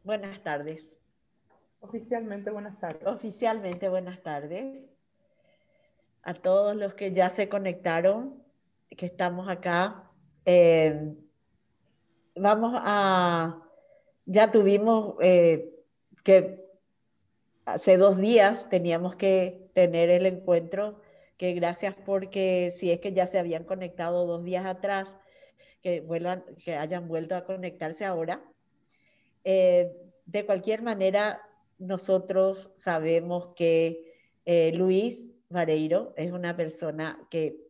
Buenas tardes. Oficialmente, buenas tardes. Oficialmente, buenas tardes a todos los que ya se conectaron, que estamos acá. Eh, vamos a, ya tuvimos que hace 2 días teníamos que tener el encuentro, que gracias porque si es que ya se habían conectado 2 días atrás, que hayan vuelto a conectarse ahora. De cualquier manera, nosotros sabemos que Luis Vareiro es una persona que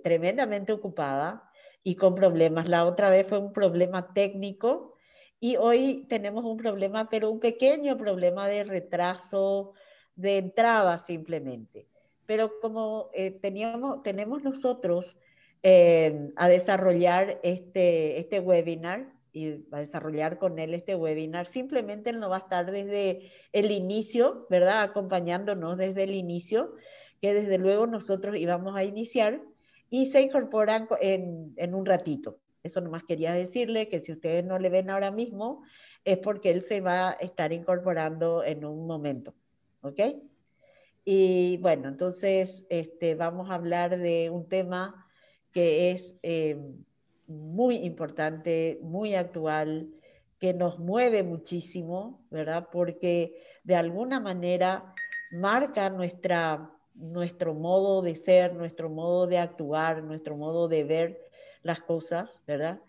tremendamente ocupada y con problemas. La otra vez fue un problema técnico y hoy tenemos un problema, pero un pequeño problema de retraso de entrada simplemente. Pero como tenemos nosotros a desarrollar este webinar y a desarrollar con él este webinar. Simplemente él no va a estar desde el inicio, ¿verdad? Acompañándonos desde el inicio, que desde luego nosotros íbamos a iniciar y se incorporan en un ratito. Eso nomás quería decirle que si ustedes no le ven ahora mismo, es porque él se va a estar incorporando en un momento. ¿Ok? Y bueno, entonces vamos a hablar de un tema que es muy importante, muy actual, que nos mueve muchísimo, ¿verdad? Porque de alguna manera marca nuestro modo de ser, nuestro modo de actuar, nuestro modo de ver las cosas, ¿verdad?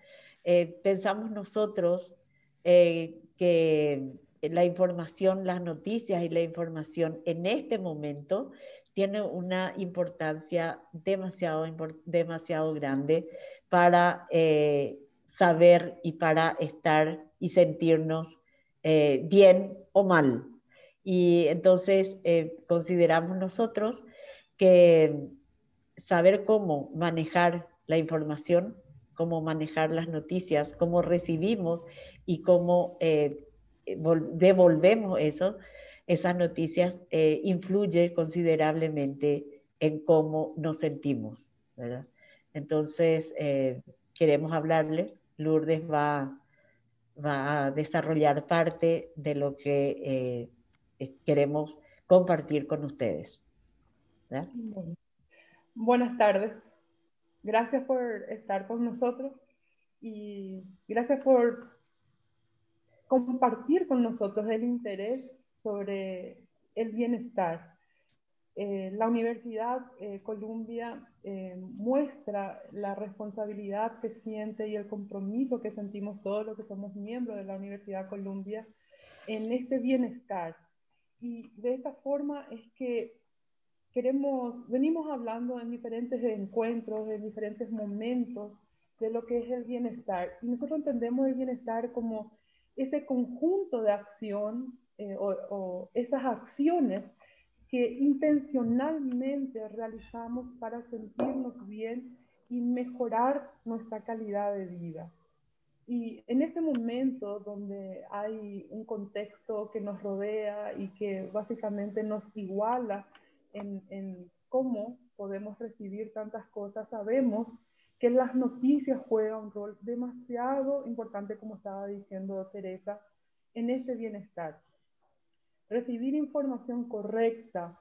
Pensamos nosotros que la información, las noticias y la información en este momento tiene una importancia demasiado grande para saber y para estar y sentirnos bien o mal. Y entonces consideramos nosotros que saber cómo manejar la información, cómo manejar las noticias, cómo recibimos y cómo devolvemos esas noticias, influye considerablemente en cómo nos sentimos, ¿verdad? Entonces, queremos hablarle. Lourdes va a desarrollar parte de lo que queremos compartir con ustedes, ¿verdad? Bueno, buenas tardes. Gracias por estar con nosotros y gracias por compartir con nosotros el interés sobre el bienestar. La Universidad Columbia muestra la responsabilidad que siente y el compromiso que sentimos todos los que somos miembros de la Universidad Columbia en este bienestar. Y de esta forma es que venimos hablando en diferentes encuentros, en diferentes momentos de lo que es el bienestar. Y nosotros entendemos el bienestar como ese conjunto de acción o esas acciones que intencionalmente realizamos para sentirnos bien y mejorar nuestra calidad de vida. Y en este momento donde hay un contexto que nos rodea y que básicamente nos iguala en cómo podemos recibir tantas cosas, sabemos que las noticias juegan un rol demasiado importante, como estaba diciendo Teresa, en este bienestar. Recibir información correcta,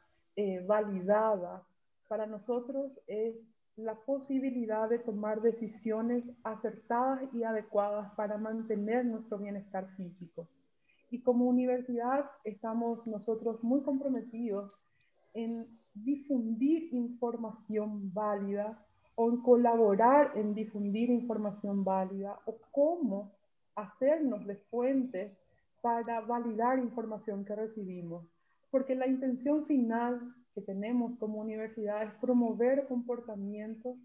validada, para nosotros es la posibilidad de tomar decisiones acertadas y adecuadas para mantener nuestro bienestar físico. Y como universidad estamos nosotros muy comprometidos en difundir información válida o en colaborar en difundir información válida o cómo hacernos de fuentes para validar información que recibimos. Porque la intención final que tenemos como universidad es promover comportamientos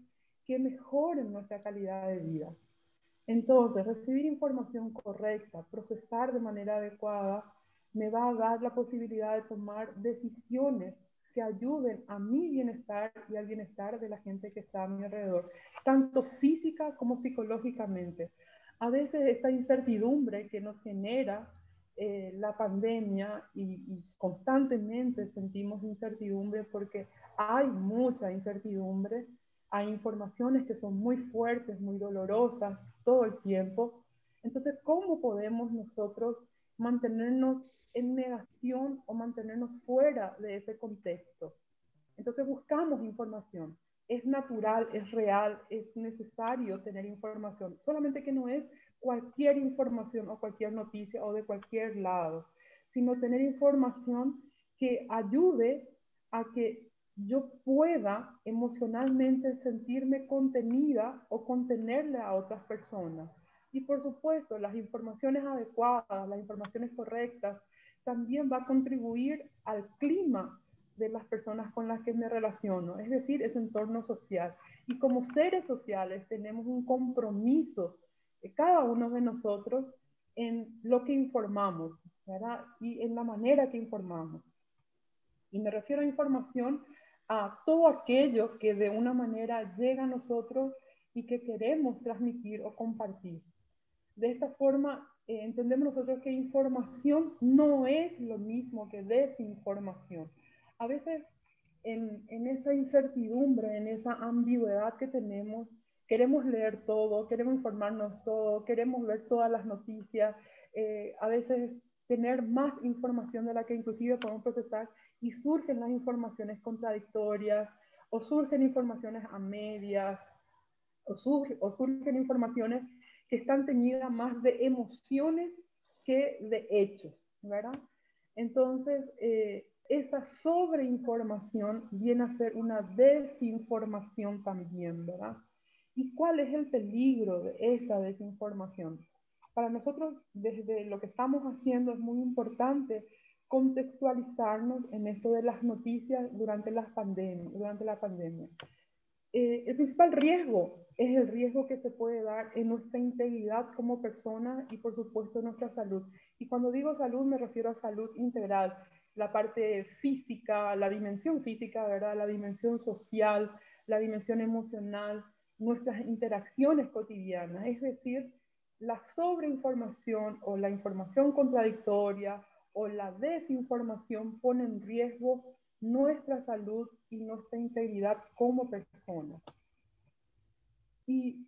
que mejoren nuestra calidad de vida. Entonces, recibir información correcta, procesar de manera adecuada, me va a dar la posibilidad de tomar decisiones que ayuden a mi bienestar y al bienestar de la gente que está a mi alrededor, tanto física como psicológicamente. A veces esta incertidumbre que nos genera la pandemia y constantemente sentimos incertidumbre porque hay mucha incertidumbre, hay informaciones que son muy fuertes, muy dolorosas todo el tiempo, Entonces, ¿cómo podemos nosotros mantenernos en negación o mantenernos fuera de ese contexto? Entonces buscamos información. Es natural, es real, es necesario tener información. Solamente que no es cualquier información o cualquier noticia o de cualquier lado, sino tener información que ayude a que yo pueda emocionalmente sentirme contenida o contenerle a otras personas. Y por supuesto, las informaciones adecuadas, las informaciones correctas, también va a contribuir al clima de las personas con las que me relaciono, es decir, ese entorno social. Y como seres sociales tenemos un compromiso, cada uno de nosotros, en lo que informamos, ¿verdad? Y en la manera que informamos. Y me refiero a información a todo aquello que de una manera llega a nosotros y que queremos transmitir o compartir. De esta forma, entendemos nosotros que información no es lo mismo que desinformación. A veces, en esa incertidumbre, en esa ambigüedad que tenemos, queremos leer todo, queremos informarnos todo, queremos ver todas las noticias, a veces tener más información de la que inclusive podemos procesar, y surgen las informaciones contradictorias, o surgen informaciones a medias, o surgen informaciones que están teñidas más de emociones que de hechos, ¿verdad? Entonces, esa sobreinformación viene a ser una desinformación también, ¿verdad? ¿Y cuál es el peligro de esa desinformación? Para nosotros, desde lo que estamos haciendo, es muy importante contextualizarnos en esto de las noticias durante la pandemia. El principal riesgo es el riesgo que se puede dar en nuestra integridad como persona y por supuesto nuestra salud. Y cuando digo salud me refiero a salud integral, la parte física, la dimensión física, ¿verdad? La dimensión social, la dimensión emocional, nuestras interacciones cotidianas, es decir, la sobreinformación o la información contradictoria o la desinformación pone en riesgo nuestra salud y nuestra integridad como personas. Y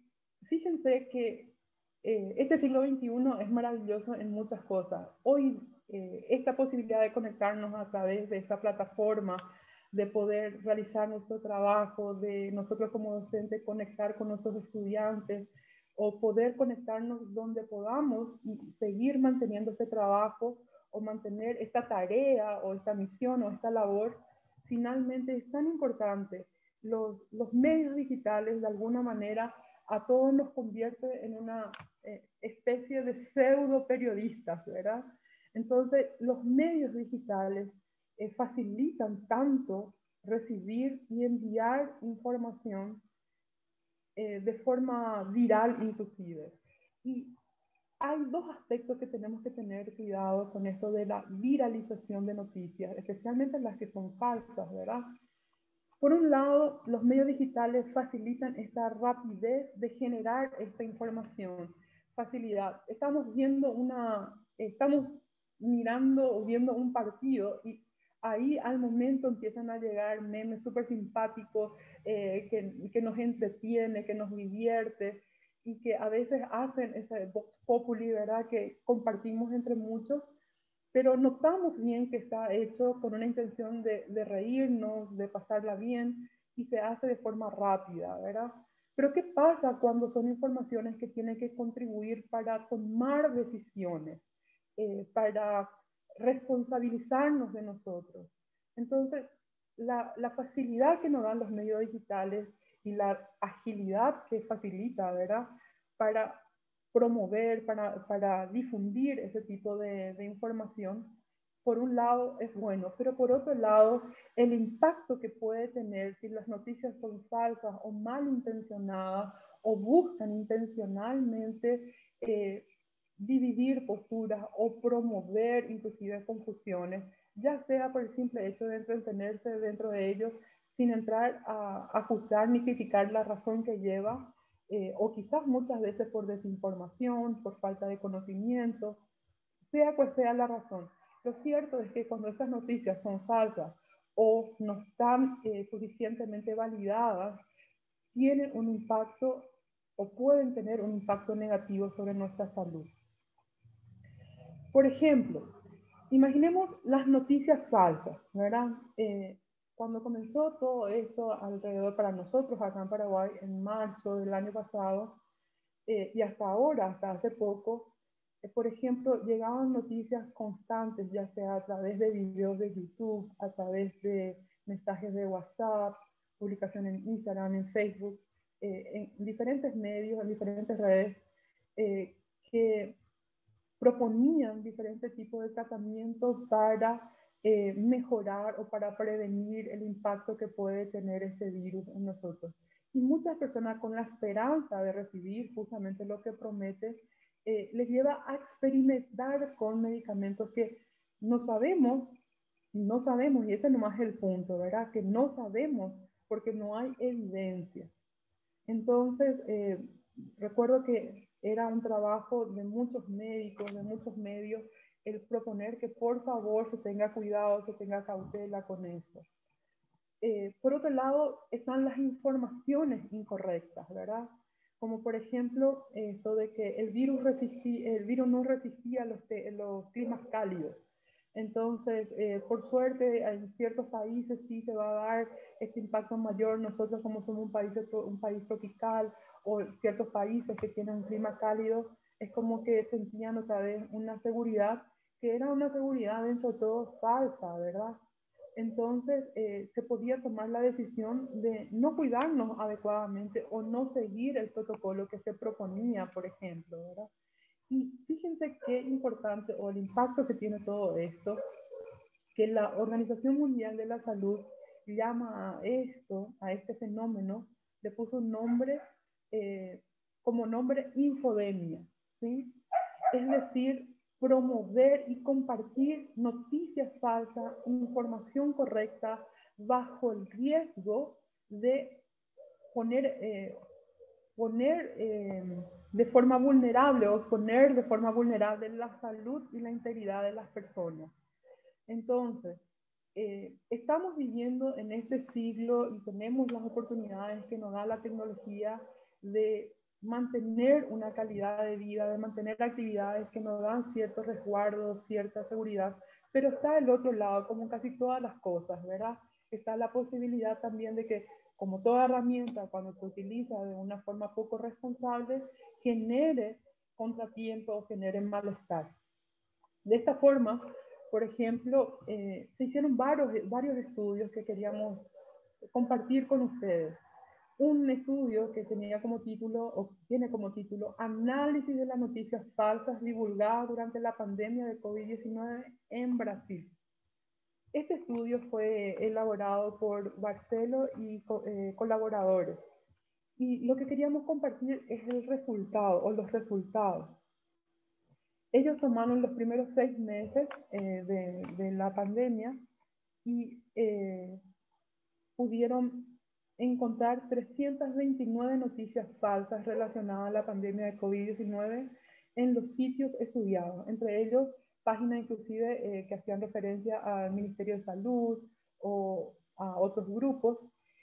fíjense que este siglo XXI es maravilloso en muchas cosas. Hoy esta posibilidad de conectarnos a través de esta plataforma, de poder realizar nuestro trabajo, de nosotros como docentes conectar con nuestros estudiantes o poder conectarnos donde podamos y seguir manteniendo este trabajo o mantener esta tarea o esta misión o esta labor, finalmente es tan importante. Los medios digitales de alguna manera a todos nos convierte en una especie de pseudo periodistas, ¿verdad? Entonces, los medios digitales facilitan tanto recibir y enviar información de forma viral inclusive. Y hay dos aspectos que tenemos que tener cuidado con esto de la viralización de noticias, especialmente las que son falsas, ¿verdad? Por un lado, los medios digitales facilitan esta rapidez de generar esta información, facilidad. Estamos mirando o viendo un partido y ahí al momento empiezan a llegar memes súper simpáticos que nos entretiene, que nos divierte y que a veces hacen ese vox populi, ¿verdad? Que compartimos entre muchos, pero notamos bien que está hecho con una intención de reírnos, de pasarla bien, y se hace de forma rápida, ¿verdad? Pero ¿qué pasa cuando son informaciones que tienen que contribuir para tomar decisiones, para responsabilizarnos de nosotros? Entonces, la facilidad que nos dan los medios digitales y la agilidad que facilita, ¿verdad? Para promover, para difundir ese tipo de información, por un lado es bueno, pero por otro lado, el impacto que puede tener si las noticias son falsas o malintencionadas o buscan intencionalmente dividir posturas o promover inclusive confusiones, ya sea por el simple hecho de entretenerse dentro de ellos sin entrar a juzgar ni criticar la razón que lleva, o quizás muchas veces por desinformación, por falta de conocimiento, sea cual sea la razón. Lo cierto es que cuando estas noticias son falsas o no están suficientemente validadas, tienen un impacto o pueden tener un impacto negativo sobre nuestra salud. Por ejemplo, imaginemos las noticias falsas, ¿verdad? Cuando comenzó todo esto alrededor para nosotros acá en Paraguay en marzo del año pasado, y hasta ahora, hasta hace poco, por ejemplo, llegaban noticias constantes, ya sea a través de videos de YouTube, a través de mensajes de WhatsApp, publicación en Instagram, en Facebook, en diferentes medios, en diferentes redes, que proponían diferentes tipos de tratamientos para mejorar o para prevenir el impacto que puede tener este virus en nosotros. Y muchas personas con la esperanza de recibir justamente lo que promete, les lleva a experimentar con medicamentos que no sabemos, y ese nomás es el punto, ¿verdad? Que no sabemos porque no hay evidencia. Entonces, recuerdo que era un trabajo de muchos médicos, de muchos medios, el proponer que por favor se tenga cuidado, se tenga cautela con eso. Por otro lado, están las informaciones incorrectas, ¿verdad? Como por ejemplo, esto de que el virus no resistía los climas cálidos. Entonces, por suerte, en ciertos países sí se va a dar este impacto mayor. Nosotros como somos un país tropical, o ciertos países que tienen un clima cálido, es como que sentían otra vez una seguridad que era una seguridad dentro de todo falsa, ¿verdad? Entonces, se podía tomar la decisión de no cuidarnos adecuadamente o no seguir el protocolo que se proponía, por ejemplo, ¿verdad? Y fíjense qué importante o el impacto que tiene todo esto, que la Organización Mundial de la Salud llama a esto, a este fenómeno, le puso un nombre como nombre infodemia, ¿sí? Es decir, promover y compartir noticias falsas, información correcta, bajo el riesgo de poner, de forma vulnerable o poner de forma vulnerable la salud y la integridad de las personas. Entonces, estamos viviendo en este siglo y tenemos las oportunidades que nos da la tecnología de mantener una calidad de vida, de mantener actividades que nos dan ciertos resguardos, cierta seguridad, pero está el otro lado, como casi todas las cosas, ¿verdad? Está la posibilidad también de que, como toda herramienta, cuando se utiliza de una forma poco responsable, genere contratiempo o genere malestar. De esta forma, por ejemplo, se hicieron varios estudios que queríamos compartir con ustedes. Un estudio que tenía como título, o tiene como título, Análisis de las noticias falsas divulgadas durante la pandemia de COVID-19 en Brasil. Este estudio fue elaborado por Barcelo y colaboradores. Y lo que queríamos compartir es el resultado, o los resultados. Ellos tomaron los primeros 6 meses de la pandemia y pudieron encontrar 329 noticias falsas relacionadas a la pandemia de COVID-19 en los sitios estudiados, entre ellos páginas inclusive que hacían referencia al Ministerio de Salud o a otros grupos.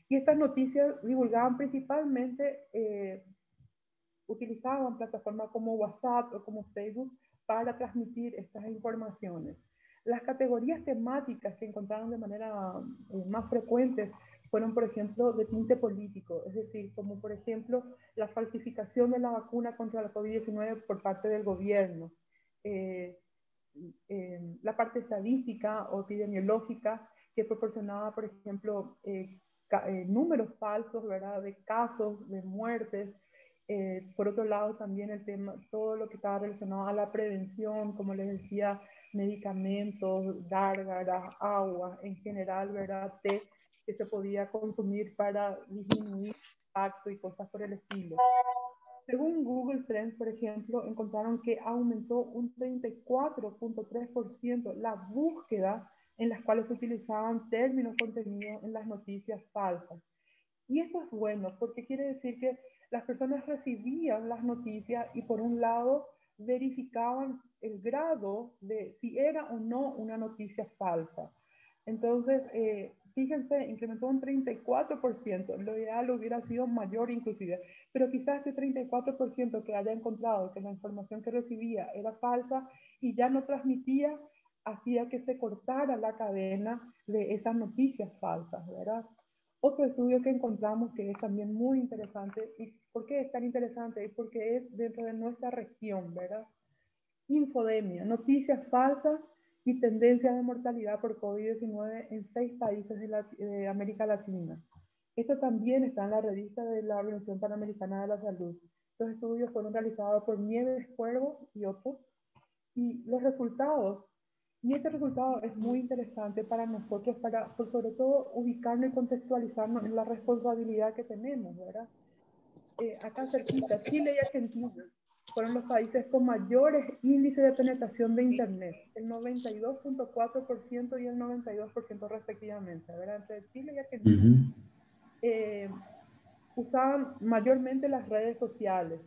Y estas noticias divulgaban principalmente, utilizaban plataformas como WhatsApp o como Facebook para transmitir estas informaciones. Las categorías temáticas que encontraron de manera más frecuente fueron, por ejemplo, de tinte político, es decir, como por ejemplo la falsificación de la vacuna contra la COVID-19 por parte del gobierno, la parte estadística o epidemiológica que proporcionaba, por ejemplo, números falsos, ¿verdad?, de casos, de muertes. Por otro lado, también el tema, todo lo que estaba relacionado a la prevención, como les decía, medicamentos, gárgaras, agua, en general, ¿verdad?, té que se podía consumir para disminuir el impacto y cosas por el estilo. Según Google Trends, por ejemplo, encontraron que aumentó un 34.3% la búsqueda en las cuales se utilizaban términos contenidos en las noticias falsas. Y esto es bueno porque quiere decir que las personas recibían las noticias y por un lado verificaban el grado de si era o no una noticia falsa. Entonces, fíjense, incrementó un 34%, lo ideal hubiera sido mayor inclusive, pero quizás ese 34% que haya encontrado que la información que recibía era falsa y ya no transmitía, hacía que se cortara la cadena de esas noticias falsas, ¿verdad? Otro estudio que encontramos que es también muy interesante, ¿y por qué es tan interesante? Es porque es dentro de nuestra región, ¿verdad? Infodemia, noticias falsas y tendencias de mortalidad por COVID-19 en 6 países de América Latina. Esto también está en la revista de la Organización Panamericana de la Salud. Los estudios fueron realizados por Nieves Cuervo y otros, y los resultados, y este resultado es muy interesante para nosotros, para pues, sobre todo ubicarnos y contextualizarnos en la responsabilidad que tenemos, ¿verdad? Acá cerquita, Chile y Argentina fueron los países con mayores índices de penetración de Internet, el 92.4% y el 92% respectivamente, ¿verdad? Entre Chile y Argentina. Usaban mayormente las redes sociales,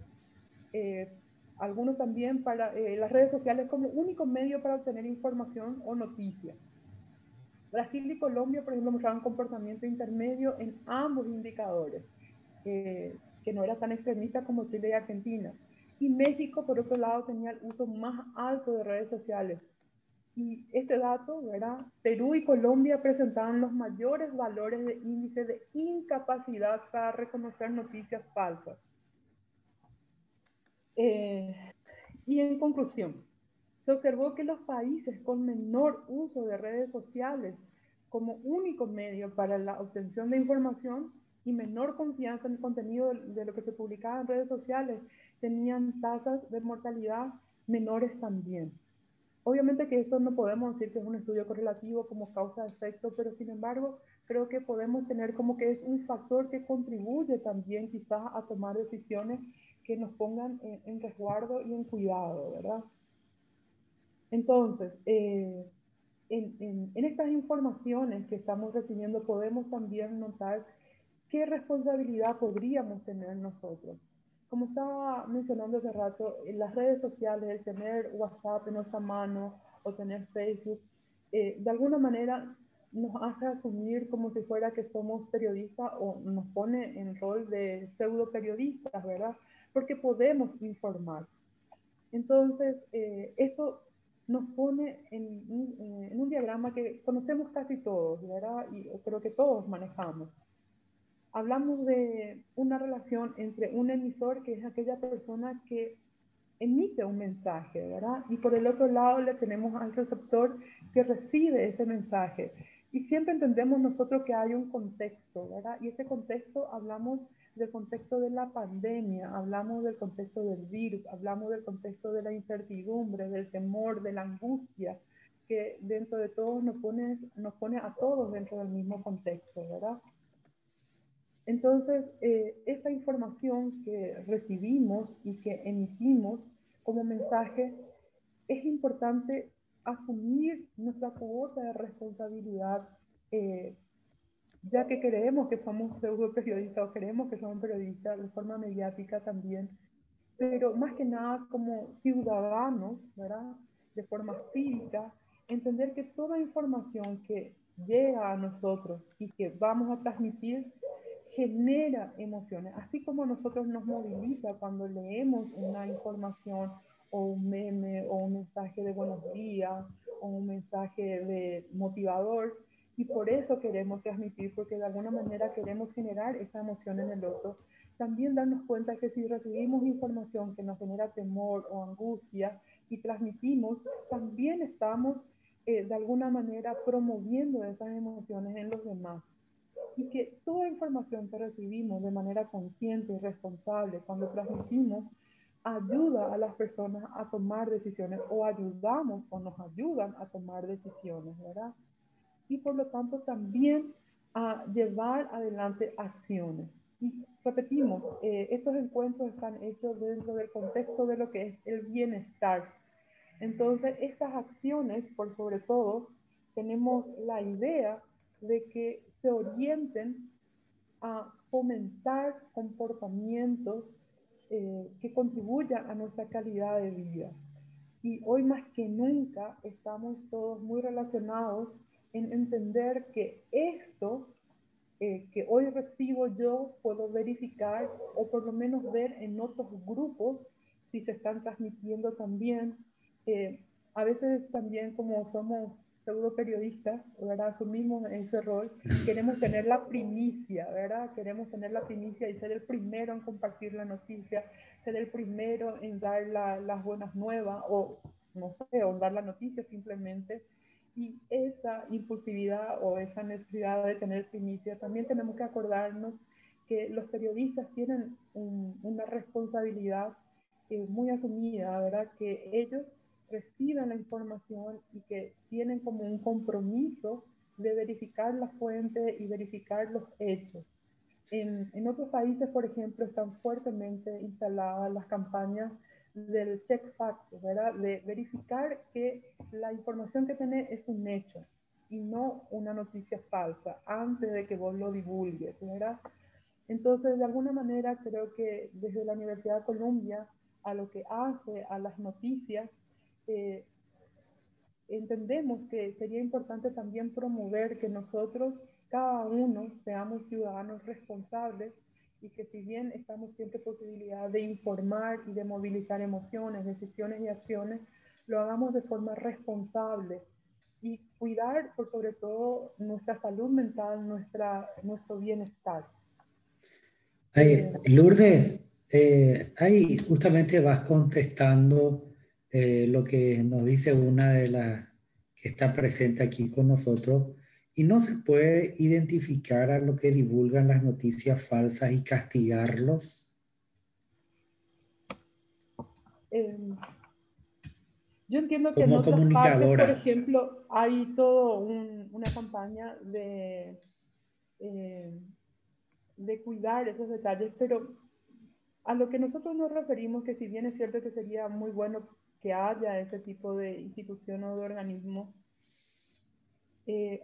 algunos también para las redes sociales como único medio para obtener información o noticias. Brasil y Colombia, por ejemplo, mostraban comportamiento intermedio en ambos indicadores, que no era tan extremista como Chile y Argentina. Y México, por otro lado, tenía el uso más alto de redes sociales. Y este dato, ¿verdad? Perú y Colombia presentaban los mayores valores de índice de incapacidad para reconocer noticias falsas. Y en conclusión, se observó que los países con menor uso de redes sociales como único medio para la obtención de información y menor confianza en el contenido de lo que se publicaba en redes sociales tenían tasas de mortalidad menores también. Obviamente que esto no podemos decir que es un estudio correlativo como causa-efecto, pero sin embargo creo que podemos tener como que es un factor que contribuye también quizás a tomar decisiones que nos pongan en resguardo y en cuidado, ¿verdad? Entonces, en estas informaciones que estamos recibiendo podemos también notar qué responsabilidad podríamos tener nosotros. Como estaba mencionando hace rato, en las redes sociales, el tener WhatsApp en nuestra mano o tener Facebook, de alguna manera nos hace asumir como si fuera que somos periodistas o nos pone en rol de pseudo periodistas, ¿verdad? Porque podemos informar. Entonces, esto nos pone en un diagrama que conocemos casi todos, ¿verdad? Y creo que todos manejamos. Hablamos de una relación entre un emisor, que es aquella persona que emite un mensaje, ¿verdad? Y por el otro lado le tenemos al receptor que recibe ese mensaje. Y siempre entendemos nosotros que hay un contexto, ¿verdad? Y ese contexto, hablamos del contexto de la pandemia, hablamos del contexto del virus, hablamos del contexto de la incertidumbre, del temor, de la angustia, que dentro de todos nos pone a todos dentro del mismo contexto, ¿verdad? Entonces, esa información que recibimos y que emitimos como mensaje, es importante asumir nuestra cuota de responsabilidad, ya que creemos que somos pseudo periodistas o creemos que somos periodistas de forma mediática también, pero más que nada como ciudadanos, ¿verdad? De forma cívica, entender que toda información que llega a nosotros y que vamos a transmitir genera emociones, así como nosotros nos moviliza cuando leemos una información o un meme o un mensaje de buenos días o un mensaje de motivador, y por eso queremos transmitir, porque de alguna manera queremos generar esa emoción en el otro. También darnos cuenta que si recibimos información que nos genera temor o angustia y transmitimos, también estamos de alguna manera promoviendo esas emociones en los demás. Y que toda información que recibimos de manera consciente y responsable cuando transmitimos ayuda a las personas a tomar decisiones o ayudamos o nos ayudan a tomar decisiones, ¿verdad? Y por lo tanto también a llevar adelante acciones. Y repetimos, estos encuentros están hechos dentro del contexto de lo que es el bienestar. Entonces, estas acciones, por sobre todo, tenemos la idea de que se orienten a fomentar comportamientos que contribuyan a nuestra calidad de vida. Y hoy más que nunca estamos todos muy relacionados en entender que esto que hoy recibo yo puedo verificar o por lo menos ver en otros grupos si se están transmitiendo también. A veces también como somos pseudo periodistas, ¿verdad? Asumimos ese rol, queremos tener la primicia, ¿verdad? Queremos tener la primicia y ser el primero en compartir la noticia, ser el primero en dar las buenas nuevas o, no sé, o dar la noticia simplemente. Y esa impulsividad o esa necesidad de tener primicia, también tenemos que acordarnos que los periodistas tienen una responsabilidad muy asumida, ¿verdad? Que ellos reciben la información y que tienen como un compromiso de verificar la fuente y verificar los hechos. En otros países, por ejemplo, están fuertemente instaladas las campañas del check fact, ¿verdad? De verificar que la información que tenés es un hecho y no una noticia falsa antes de que vos lo divulgues, ¿verdad? Entonces, de alguna manera, creo que desde la Universidad de Columbia, a lo que hace a las noticias, eh, entendemos que sería importante también promover que nosotros, cada uno, seamos ciudadanos responsables y que si bien estamos siempre posibilidad de informar y de movilizar emociones, decisiones y acciones, lo hagamos de forma responsable y cuidar por sobre todo nuestra salud mental, nuestro bienestar. Lourdes, ahí justamente vas contestando lo que nos dice una de las que está presente aquí con nosotros, y no se puede identificar a lo que divulgan las noticias falsas y castigarlos. Eh, Yo entiendo que en Como otras partes, por comunicadora. ejemplo, hay toda una campaña de cuidar esos detalles, pero a lo que nosotros nos referimos, que si bien es cierto que sería muy bueno que haya ese tipo de institución o de organismo,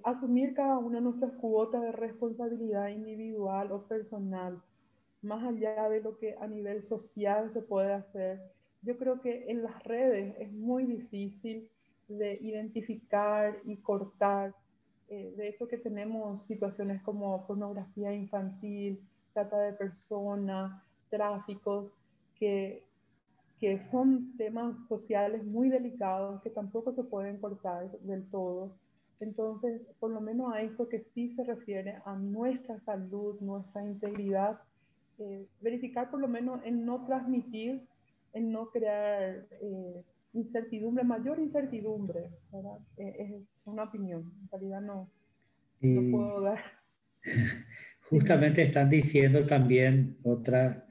asumir cada una de nuestras cuotas de responsabilidad individual o personal, más allá de lo que a nivel social se puede hacer. Yo creo que en las redes es muy difícil de identificar y cortar. De hecho que tenemos situaciones como pornografía infantil, trata de personas, tráficos, que, que son temas sociales muy delicados que tampoco se pueden cortar del todo. Entonces, por lo menos a eso que sí se refiere a nuestra salud, nuestra integridad, verificar por lo menos en no transmitir, en no crear incertidumbre, mayor incertidumbre, ¿verdad? Es una opinión, en realidad no Y puedo dar. Sí. justamente están diciendo también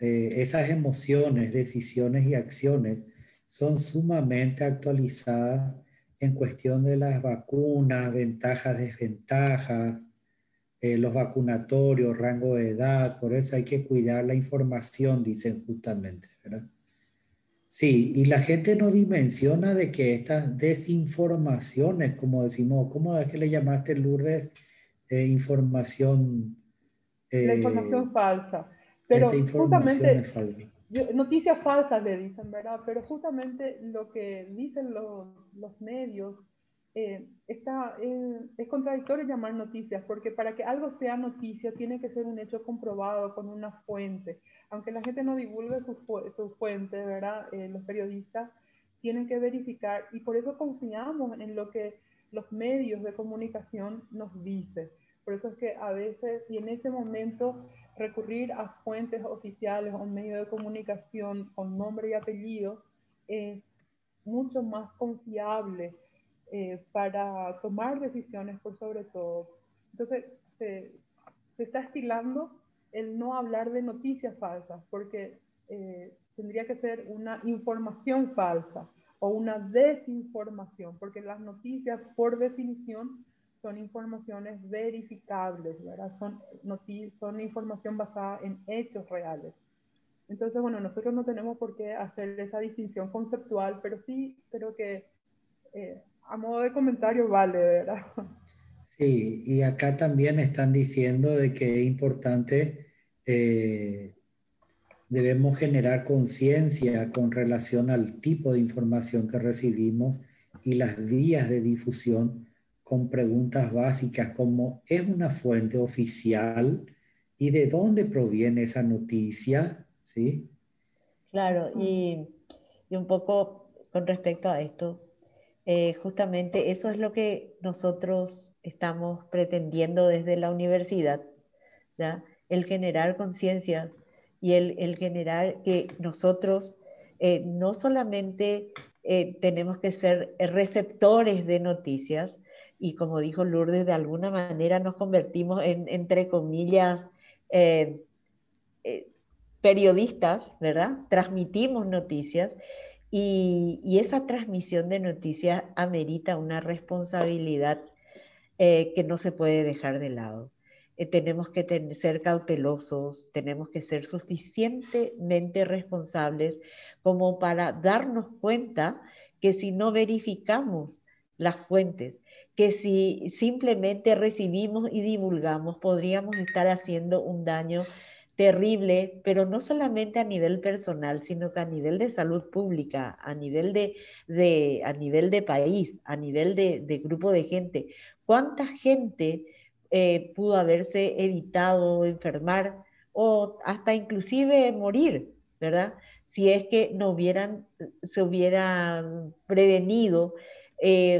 esas emociones, decisiones y acciones son sumamente actualizadas en cuestión de las vacunas, ventajas, desventajas, los vacunatorios, rango de edad, por eso hay que cuidar la información, dicen justamente, ¿verdad? Sí, y la gente no dimensiona de que estas desinformaciones, como decimos, ¿cómo es que le llamaste, Lourdes? Información, La eh, información falsa. esta Pero información es justamente, falsa. noticias falsas le dicen, ¿verdad? Pero justamente lo que dicen los medios es contradictorio llamar noticias, porque para que algo sea noticia tiene que ser un hecho comprobado con una fuente. Aunque la gente no divulgue su fuente, ¿verdad? Los periodistas tienen que verificar y por eso confiamos en lo que los medios de comunicación nos dicen. Por eso es que a veces, y en ese momento, recurrir a fuentes oficiales o medios de comunicación con nombre y apellido es mucho más confiable para tomar decisiones por sobre todo. Entonces, se está estilando el no hablar de noticias falsas, porque tendría que ser una información falsa o una desinformación, porque las noticias, por definición, son informaciones verificables, ¿verdad? Son información basada en hechos reales. Entonces, bueno, nosotros no tenemos por qué hacer esa distinción conceptual, pero sí creo que a modo de comentario vale, ¿verdad? Sí, y acá también están diciendo de que es importante, eh, debemos generar conciencia con relación al tipo de información que recibimos y las vías de difusión, con preguntas básicas como ¿es una fuente oficial? ¿Y de dónde proviene esa noticia? ¿Sí? Claro, y un poco con respecto a esto, justamente eso es lo que nosotros estamos pretendiendo desde la universidad, ¿ya? El generar conciencia y el generar que nosotros no solamente tenemos que ser receptores de noticias, y como dijo Lourdes, de alguna manera nos convertimos en, entre comillas, eh, eh, periodistas, ¿verdad? Transmitimos noticias y esa transmisión de noticias amerita una responsabilidad que no se puede dejar de lado. Tenemos que ser cautelosos, tenemos que ser suficientemente responsables como para darnos cuenta que si no verificamos las fuentes, que si simplemente recibimos y divulgamos, podríamos estar haciendo un daño terrible, pero no solamente a nivel personal, sino que a nivel de salud pública, a nivel a nivel de país, a nivel de grupo de gente. ¿Cuánta gente pudo haberse evitado enfermar o hasta inclusive morir, ¿verdad? Si es que no se hubieran prevenido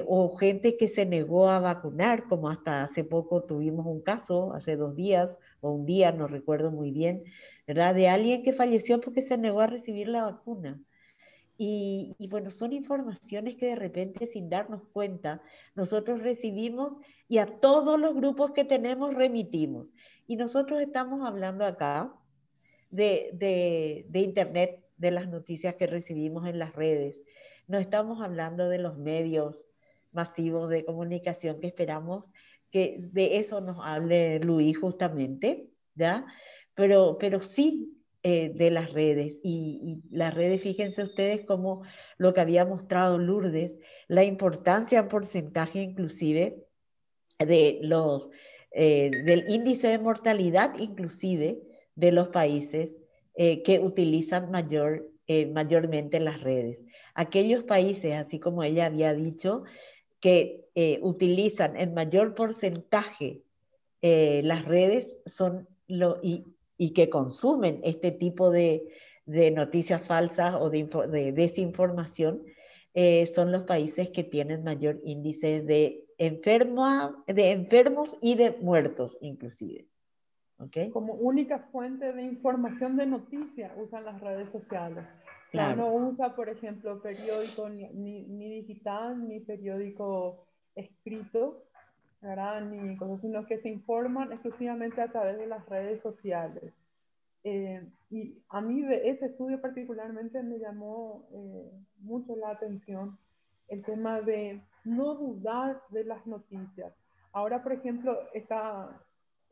o gente que se negó a vacunar, como hasta hace poco tuvimos un caso, hace 2 días o un día, no recuerdo muy bien, ¿verdad? De alguien que falleció porque se negó a recibir la vacuna. Y bueno, son informaciones que de repente sin darnos cuenta nosotros recibimos y a todos los grupos que tenemos remitimos. Y nosotros estamos hablando acá de Internet, de las noticias que recibimos en las redes. No estamos hablando de los medios masivos de comunicación que esperamos que de eso nos hable Luis justamente, ¿ya? Pero sí de las redes. Y las redes, fíjense ustedes como lo que había mostrado Lourdes, la importancia en porcentaje inclusive de del índice de mortalidad inclusive de los países que utilizan mayormente las redes. Aquellos países, así como ella había dicho, que utilizan en mayor porcentaje las redes y que consumen este tipo de noticias falsas o de desinformación, son los países que tienen mayor índice de enfermos y de muertos inclusive. ¿Okay? Como única fuente de información de noticias usan las redes sociales. Claro. O sea, no usa, por ejemplo, periódico ni digital, ni periódico escrito, ¿verdad? Ni cosas, sino que se informan exclusivamente a través de las redes sociales. Y a mí de ese estudio particularmente me llamó mucho la atención el tema de no dudar de las noticias. Ahora, por ejemplo,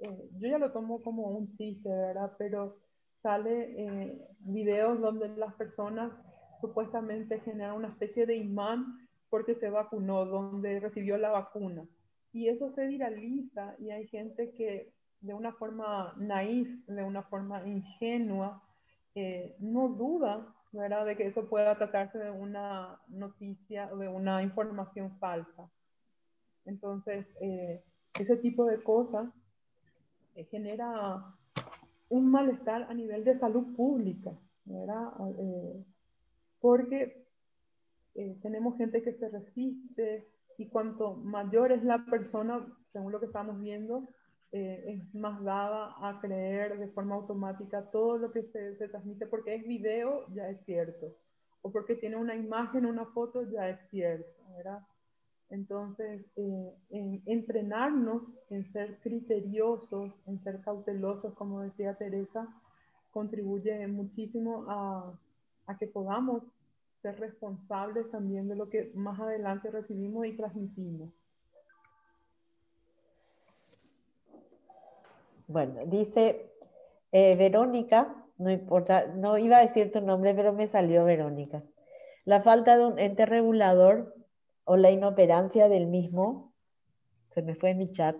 yo ya lo tomo como un chiste, ¿verdad? Pero sale videos donde las personas supuestamente generan una especie de imán porque se vacunó, donde recibió la vacuna. Y eso se viraliza y hay gente que de una forma naif, de una forma ingenua, no duda, ¿verdad?, de que eso pueda tratarse de una noticia o de una información falsa. Entonces, ese tipo de cosas genera un malestar a nivel de salud pública, ¿verdad? Porque tenemos gente que se resiste y cuanto mayor es la persona, según lo que estamos viendo, es más dada a creer de forma automática todo lo que se transmite, porque es video, ya es cierto, o porque tiene una imagen, una foto, ya es cierto, ¿verdad? Entonces, entrenarnos en ser criteriosos, en ser cautelosos, como decía Teresa, contribuye muchísimo a que podamos ser responsables también de lo que más adelante recibimos y transmitimos. Bueno, dice Verónica, no importa, no iba a decir tu nombre, pero me salió Verónica. La falta de un ente regulador o la inoperancia del mismo, se me fue mi chat,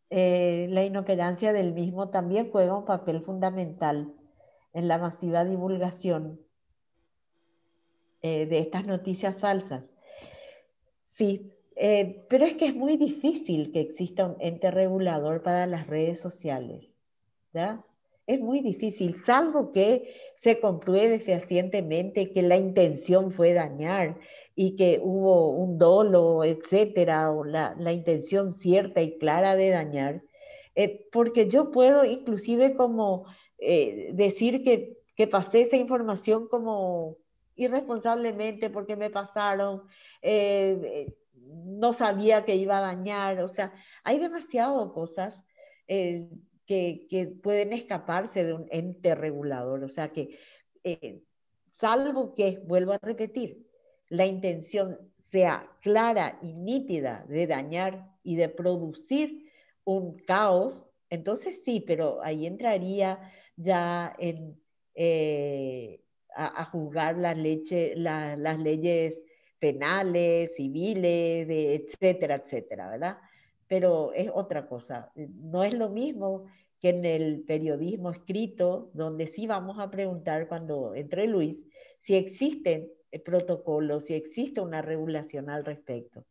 la inoperancia del mismo también juega un papel fundamental en la masiva divulgación de estas noticias falsas. Sí, pero es que es muy difícil que exista un ente regulador para las redes sociales, ¿ya? Es muy difícil, salvo que se compruebe fehacientemente que la intención fue dañar y que hubo un dolo, etcétera, o la intención cierta y clara de dañar. Porque yo puedo inclusive como decir que pasé esa información como irresponsablemente porque me pasaron, no sabía que iba a dañar, o sea, hay demasiadas cosas eh, que pueden escaparse de un ente regulador, o sea que, eh, salvo que, vuelvo a repetir, la intención sea clara y nítida de dañar y de producir un caos, entonces sí, pero ahí entraría ya en, a juzgar las leyes penales, civiles, etcétera, etcétera, ¿verdad? Pero es otra cosa. No es lo mismo que en el periodismo escrito, donde sí vamos a preguntar cuando entre Luis, si existen protocolos, si existe una regulación al respecto.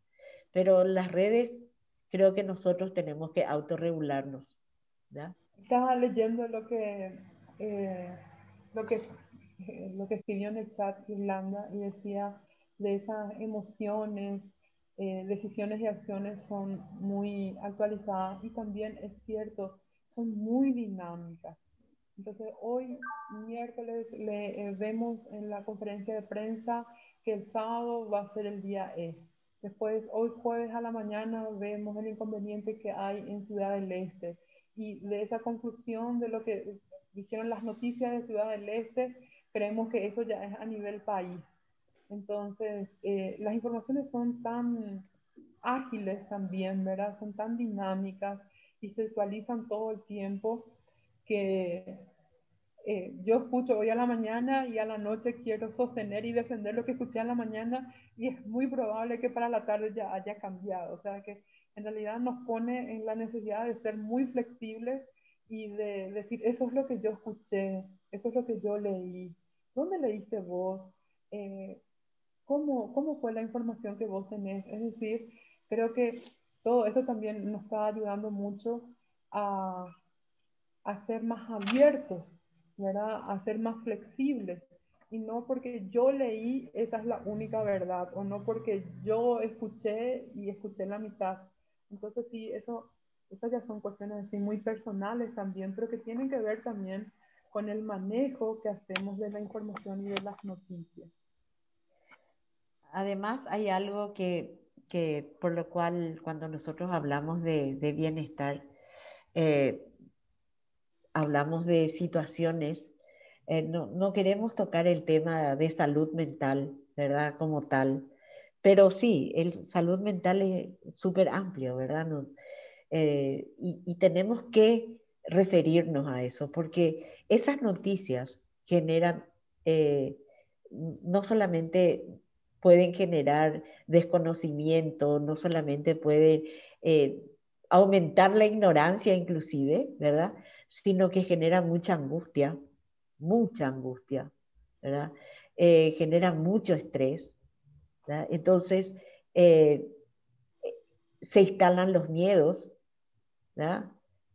Pero las redes, creo que nosotros tenemos que autorregularnos, ¿ya? Estaba leyendo eh, lo que, lo que escribió en el chat Irlanda y decía de esas emociones, decisiones y acciones son muy actualizadas y también es cierto, son muy dinámicas. Entonces hoy miércoles vemos en la conferencia de prensa que el sábado va a ser el día E. Después, hoy jueves a la mañana vemos el inconveniente que hay en Ciudad del Este. Y de esa conclusión de lo que dijeron las noticias de Ciudad del Este, creemos que eso ya es a nivel país. Entonces, las informaciones son tan ágiles también, ¿verdad? Son tan dinámicas y se actualizan todo el tiempo que yo escucho hoy a la mañana y a la noche quiero sostener y defender lo que escuché a la mañana y es muy probable que para la tarde ya haya cambiado. O sea que en realidad nos pone en la necesidad de ser muy flexibles y de decir, eso es lo que yo escuché, eso es lo que yo leí. ¿Dónde leíste vos? Eh, ¿Cómo fue la información que vos tenés? Es decir, creo que todo eso también nos está ayudando mucho a a ser más abiertos, ¿verdad? A ser más flexibles. Y no porque yo leí, esa es la única verdad, o no porque yo escuché y escuché la mitad. Entonces sí, esas ya son cuestiones así muy personales también, pero que tienen que ver también con el manejo que hacemos de la información y de las noticias. Además, hay algo que por lo cual cuando nosotros hablamos de bienestar, eh, hablamos de situaciones, no queremos tocar el tema de salud mental, ¿verdad? Como tal, pero sí, el salud mental es súper amplio, ¿verdad? No, y tenemos que referirnos a eso, porque esas noticias generan, eh, no solamente pueden generar desconocimiento, no solamente puede eh, aumentar la ignorancia inclusive, ¿verdad? Sino que genera mucha angustia, ¿verdad? Genera mucho estrés, ¿verdad? Entonces, eh, se instalan los miedos, ¿verdad?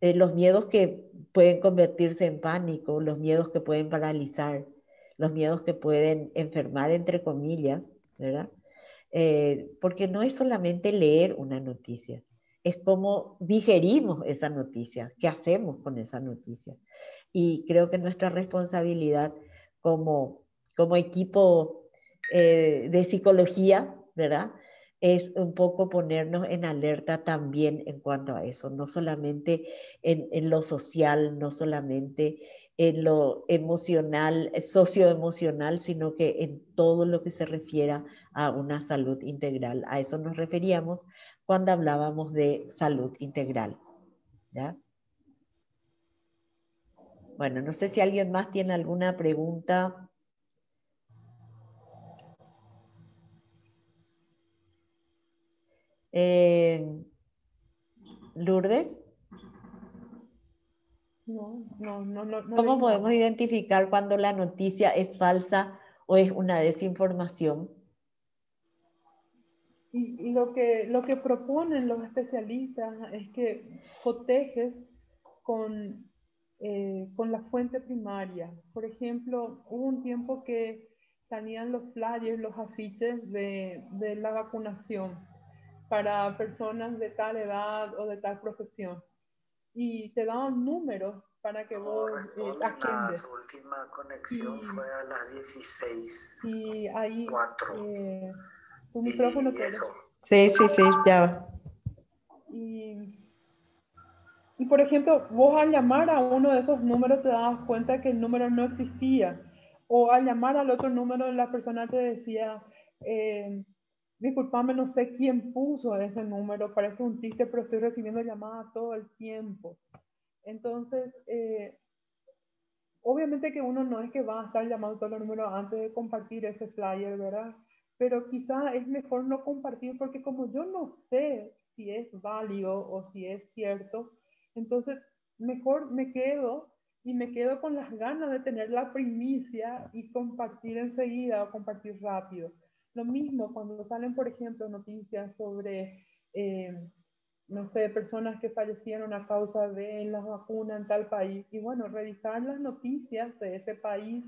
Los miedos que pueden convertirse en pánico, los miedos que pueden paralizar, los miedos que pueden enfermar, entre comillas, ¿verdad? Porque no es solamente leer una noticia, es cómo digerimos esa noticia, qué hacemos con esa noticia. Y creo que nuestra responsabilidad como, como equipo de psicología, ¿verdad? Es un poco ponernos en alerta también en cuanto a eso, no solamente en lo social, no solamente en lo emocional, socioemocional, sino que en todo lo que se refiera a una salud integral. A eso nos referíamos cuando hablábamos de salud integral, ¿ya? Bueno, no sé si alguien más tiene alguna pregunta. Eh, Lourdes, No ¿cómo leí podemos nada. identificar cuando la noticia es falsa o es una desinformación? Y lo que proponen los especialistas es que cotejes con la fuente primaria. Por ejemplo, hubo un tiempo que salían los flyers, los afiches de la vacunación para personas de tal edad o de tal profesión. Y te daban números para que vos agendes. Su última conexión fue a las 16. Y ahí 4. tu micrófono te... Sí, sí, sí, ya. Y por ejemplo, vos al llamar a uno de esos números te dabas cuenta que el número no existía. O al llamar al otro número, la persona te decía, disculpame, no sé quién puso ese número, parece un chiste, pero estoy recibiendo llamadas todo el tiempo. Entonces, obviamente que uno no es que va a estar llamando todos los números antes de compartir ese flyer, ¿verdad? Pero quizá es mejor no compartir porque como yo no sé si es válido o si es cierto, entonces mejor me quedo y me quedo con las ganas de tener la primicia y compartir enseguida o compartir rápido. Lo mismo cuando salen, por ejemplo, noticias sobre no sé, personas que fallecieron a causa de la vacuna en tal país. Y bueno, revisar las noticias de ese país,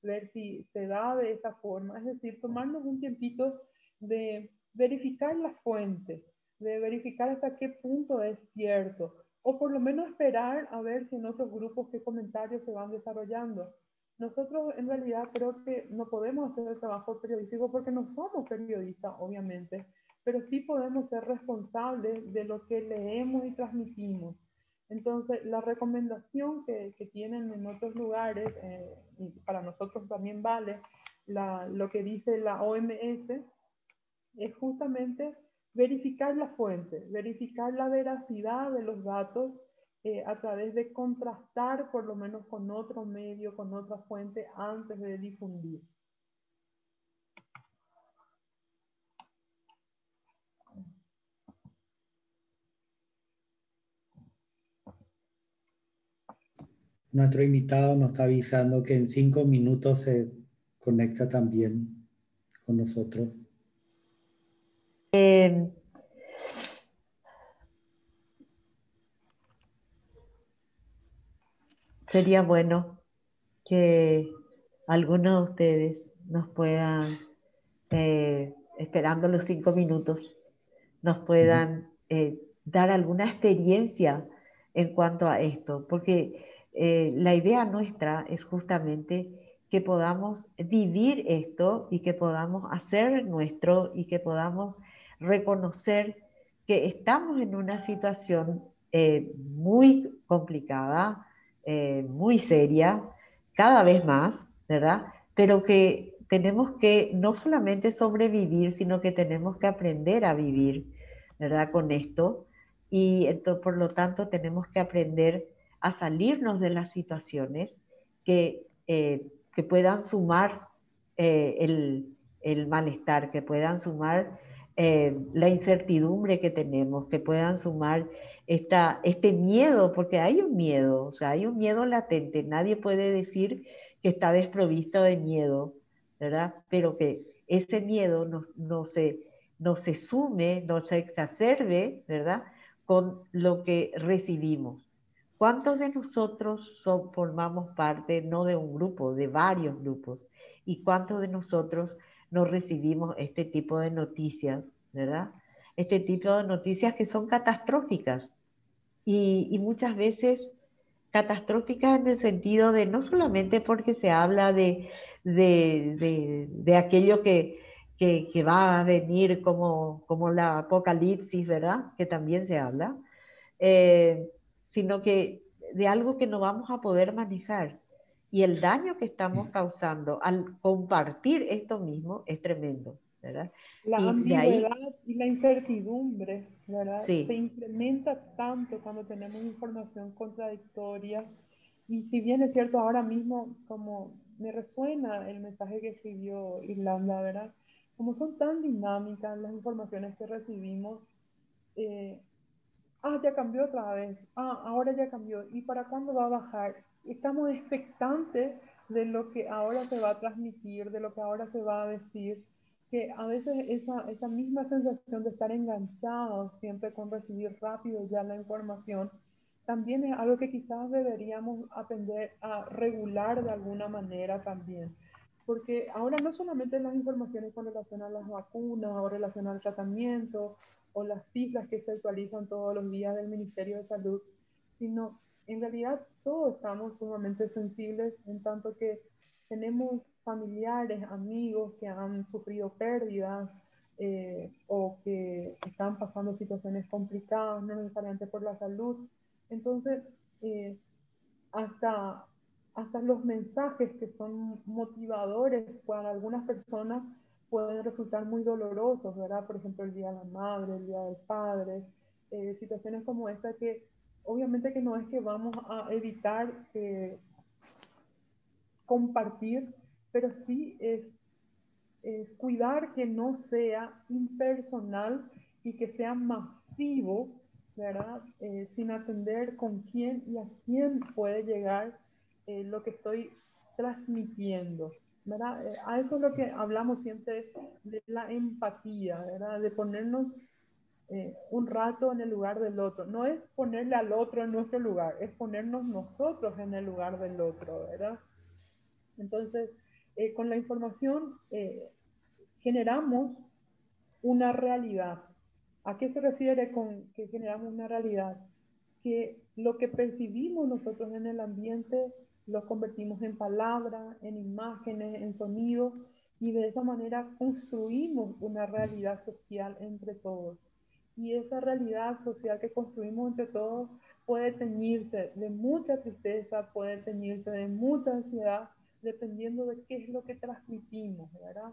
ver si se da de esa forma. Es decir, tomarnos un tiempito de verificar la fuente, de verificar hasta qué punto es cierto. O por lo menos esperar a ver si en otros grupos qué comentarios se van desarrollando. Nosotros en realidad creo que no podemos hacer el trabajo periodístico porque no somos periodistas, obviamente, pero sí podemos ser responsables de lo que leemos y transmitimos. Entonces, la recomendación que tienen en otros lugares, y para nosotros también vale, lo que dice la OMS, es justamente verificar la fuente, verificar la veracidad de los datos a través de contrastar por lo menos con otro medio, con otra fuente antes de difundir. Nuestro invitado nos está avisando que en 5 minutos se conecta también con nosotros. Sería bueno que algunos de ustedes nos puedan, esperando los 5 minutos, nos puedan dar alguna experiencia en cuanto a esto, porque la idea nuestra es justamente que podamos vivir esto y que podamos hacer nuestro y que podamos reconocer que estamos en una situación muy complicada, muy seria, cada vez más, ¿verdad? Pero que tenemos que no solamente sobrevivir, sino que tenemos que aprender a vivir, ¿verdad? Con esto. Y entonces, por lo tanto, tenemos que aprender a salirnos de las situaciones que puedan sumar el malestar, que puedan sumar la incertidumbre que tenemos, que puedan sumar este miedo, porque hay un miedo, o sea, hay un miedo latente. Nadie puede decir que está desprovisto de miedo, ¿verdad? Pero que ese miedo no se sume, no se exacerbe, ¿verdad? Con lo que recibimos. ¿Cuántos de nosotros formamos parte no de un grupo, de varios grupos? ¿Y cuántos de nosotros no recibimos este tipo de noticias, ¿verdad? Este tipo de noticias que son catastróficas y muchas veces catastróficas en el sentido de no solamente porque se habla de aquello que va a venir como la apocalipsis, ¿verdad? Que también se habla, eh, sino que de algo que no vamos a poder manejar. Y el daño que estamos causando al compartir esto mismo es tremendo, ¿verdad? La Y de ambigüedad ahí, y la incertidumbre, ¿verdad? Se sí, incrementa tanto cuando tenemos información contradictoria. Y si bien es cierto, ahora mismo, como me resuena el mensaje que escribió Irlanda, ¿verdad? Como son tan dinámicas las informaciones que recibimos, eh, ya cambió otra vez, ahora ya cambió, ¿y para cuándo va a bajar? Estamos expectantes de lo que ahora se va a transmitir, de lo que ahora se va a decir, que a veces esa misma sensación de estar enganchados siempre con recibir rápido ya la información, también es algo que quizás deberíamos aprender a regular de alguna manera también. Porque ahora no solamente las informaciones con relación a las vacunas o relación al tratamiento o las cifras que se actualizan todos los días del Ministerio de Salud, sino en realidad todos estamos sumamente sensibles en tanto que tenemos familiares, amigos que han sufrido pérdidas o que están pasando situaciones complicadas, no necesariamente por la salud. Entonces, eh, hasta, hasta los mensajes que son motivadores para algunas personas pueden resultar muy dolorosos, ¿verdad? Por ejemplo, el Día de la Madre, el Día del Padre, situaciones como esta que obviamente que no es que vamos a evitar compartir, pero sí es cuidar que no sea impersonal y que sea masivo, ¿verdad? Sin atender con quién y a quién puede llegar lo que estoy transmitiendo, ¿verdad? A eso es lo que hablamos siempre de la empatía, ¿verdad? De ponernos un rato en el lugar del otro. No es ponerle al otro en nuestro lugar, es ponernos nosotros en el lugar del otro, ¿verdad? Entonces, con la información generamos una realidad. ¿A qué se refiere con que generamos una realidad? Que lo que percibimos nosotros en el ambiente lo convertimos en palabras, en imágenes, en sonidos, y de esa manera construimos una realidad social entre todos. Y esa realidad social que construimos entre todos puede teñirse de mucha tristeza, puede teñirse de mucha ansiedad, dependiendo de qué es lo que transmitimos, ¿verdad?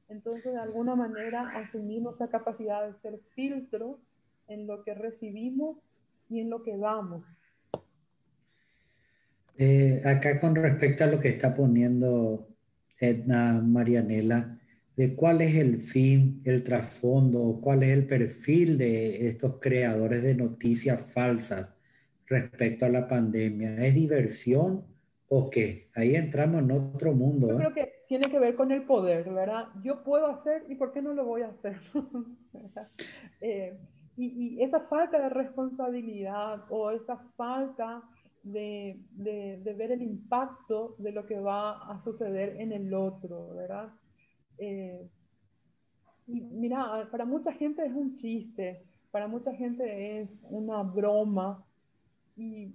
Entonces, de alguna manera, asumimos la capacidad de ser filtro en lo que recibimos y en lo que damos. Acá con respecto a lo que está poniendo Edna Marianela, de cuál es el fin, el trasfondo, cuál es el perfil de estos creadores de noticias falsas respecto a la pandemia. ¿Es diversión o qué? Ahí entramos en otro Yo mundo, ¿eh? creo que tiene que ver con el poder, ¿verdad? Yo puedo hacer y ¿por qué no lo voy a hacer? eh, y esa falta de responsabilidad o esa falta de ver el impacto de lo que va a suceder en el otro, ¿verdad? Eh, y mira, para mucha gente es un chiste, para mucha gente es una broma, y,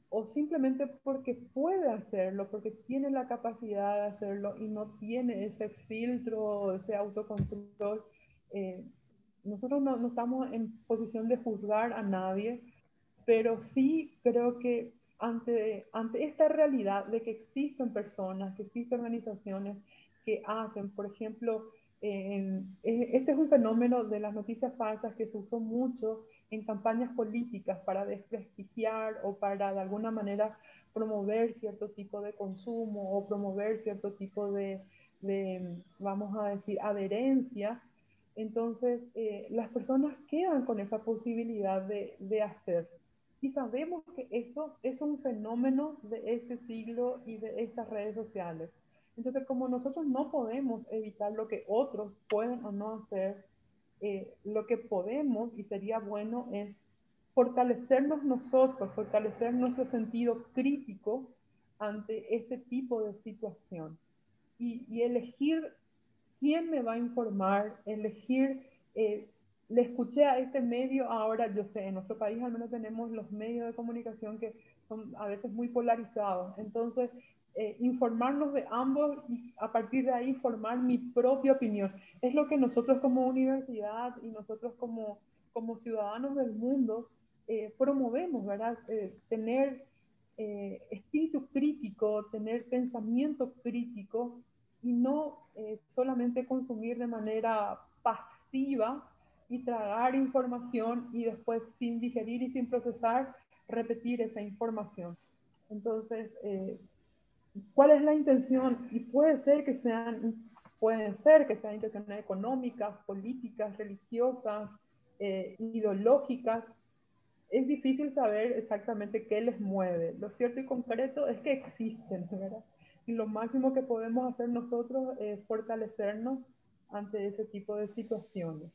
o simplemente porque puede hacerlo, porque tiene la capacidad de hacerlo y no tiene ese filtro, ese autocontrol. eh, Nosotros no estamos en posición de juzgar a nadie, pero sí creo que ante esta realidad de que existen personas, que existen organizaciones que hacen, por ejemplo, este es un fenómeno de las noticias falsas que se usó mucho en campañas políticas para desprestigiar o para de alguna manera promover cierto tipo de consumo o promover cierto tipo vamos a decir, adherencia. Entonces, las personas quedan con esa posibilidad de hacer. Y sabemos que eso es un fenómeno de este siglo y de estas redes sociales. Entonces, como nosotros no podemos evitar lo que otros pueden o no hacer, lo que podemos y sería bueno es fortalecernos nosotros, fortalecer nuestro sentido crítico ante este tipo de situación y elegir quién me va a informar, elegir, le escuché a este medio, ahora yo sé, en nuestro país al menos tenemos los medios de comunicación que son a veces muy polarizados, entonces informarnos de ambos y a partir de ahí formar mi propia opinión. Es lo que nosotros como universidad y nosotros como ciudadanos del mundo promovemos, ¿verdad? Tener espíritu crítico, tener pensamiento crítico y no solamente consumir de manera pasiva y tragar información y después sin digerir y sin procesar repetir esa información. Entonces, ¿cuál es la intención? Y pueden ser que sean intenciones económicas, políticas, religiosas, ideológicas. Es difícil saber exactamente qué les mueve. Lo cierto y concreto es que existen, ¿verdad? Y lo máximo que podemos hacer nosotros es fortalecernos ante ese tipo de situaciones.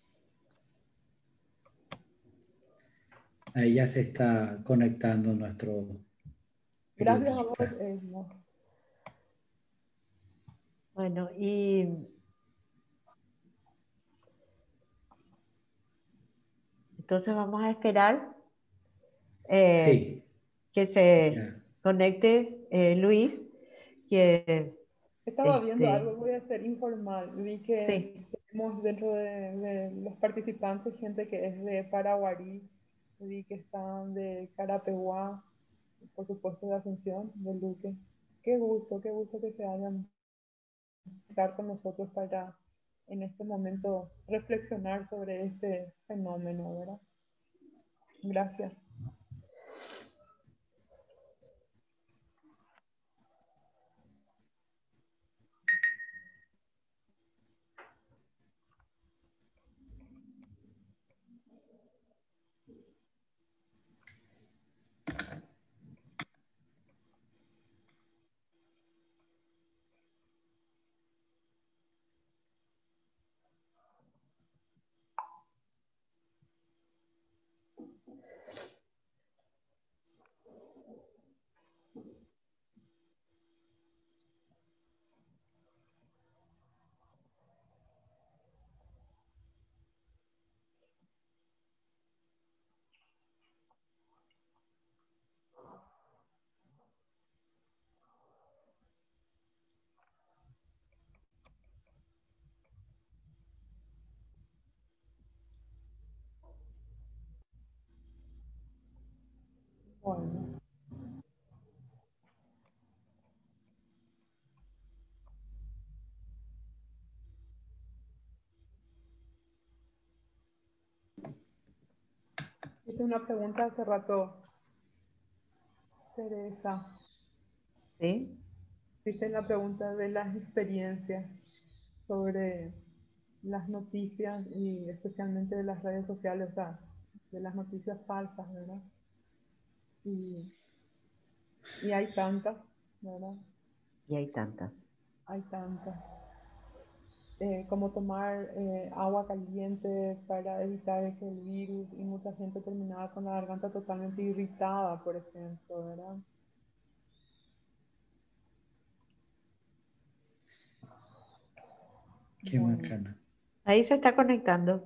Ahí ya se está conectando nuestro Gracias a vos, periodista. Esma. Bueno, y entonces vamos a esperar Sí, que se ya. conecte Luis, que Estaba viendo algo, este, voy a ser informal. Vi que sí, tenemos dentro de los participantes gente que es de Paraguarí, vi que están de Carapeguá, por supuesto de Asunción, de Luque. Qué gusto que se hayan estar con nosotros para en este momento reflexionar sobre este fenómeno, ¿verdad? Gracias. Bueno, hice una pregunta hace rato, Teresa. sí, Hice la pregunta de las experiencias sobre las noticias y especialmente de las redes sociales, o sea, de las noticias falsas, ¿verdad? Y, y hay tantas, ¿verdad? y hay tantas. Hay tantas. Como tomar agua caliente para evitar que el virus y mucha gente terminaba con la garganta totalmente irritada, por ejemplo, ¿verdad? Qué Bueno, bacana. Ahí se está conectando.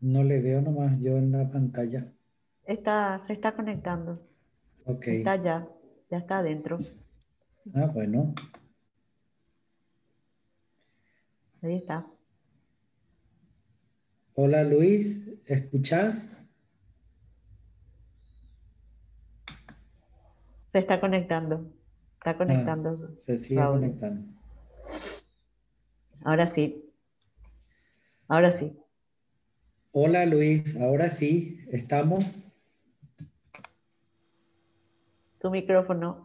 No le veo nomás yo en la pantalla. Se está conectando. Ok. Está ya está adentro. Ah, bueno. Ahí está. Hola Luis, ¿escuchás? Se está conectando. Está Ah, conectando se su sigue audio. conectando. Ahora sí, ahora sí. Hola Luis, ahora sí, estamos. Tu micrófono.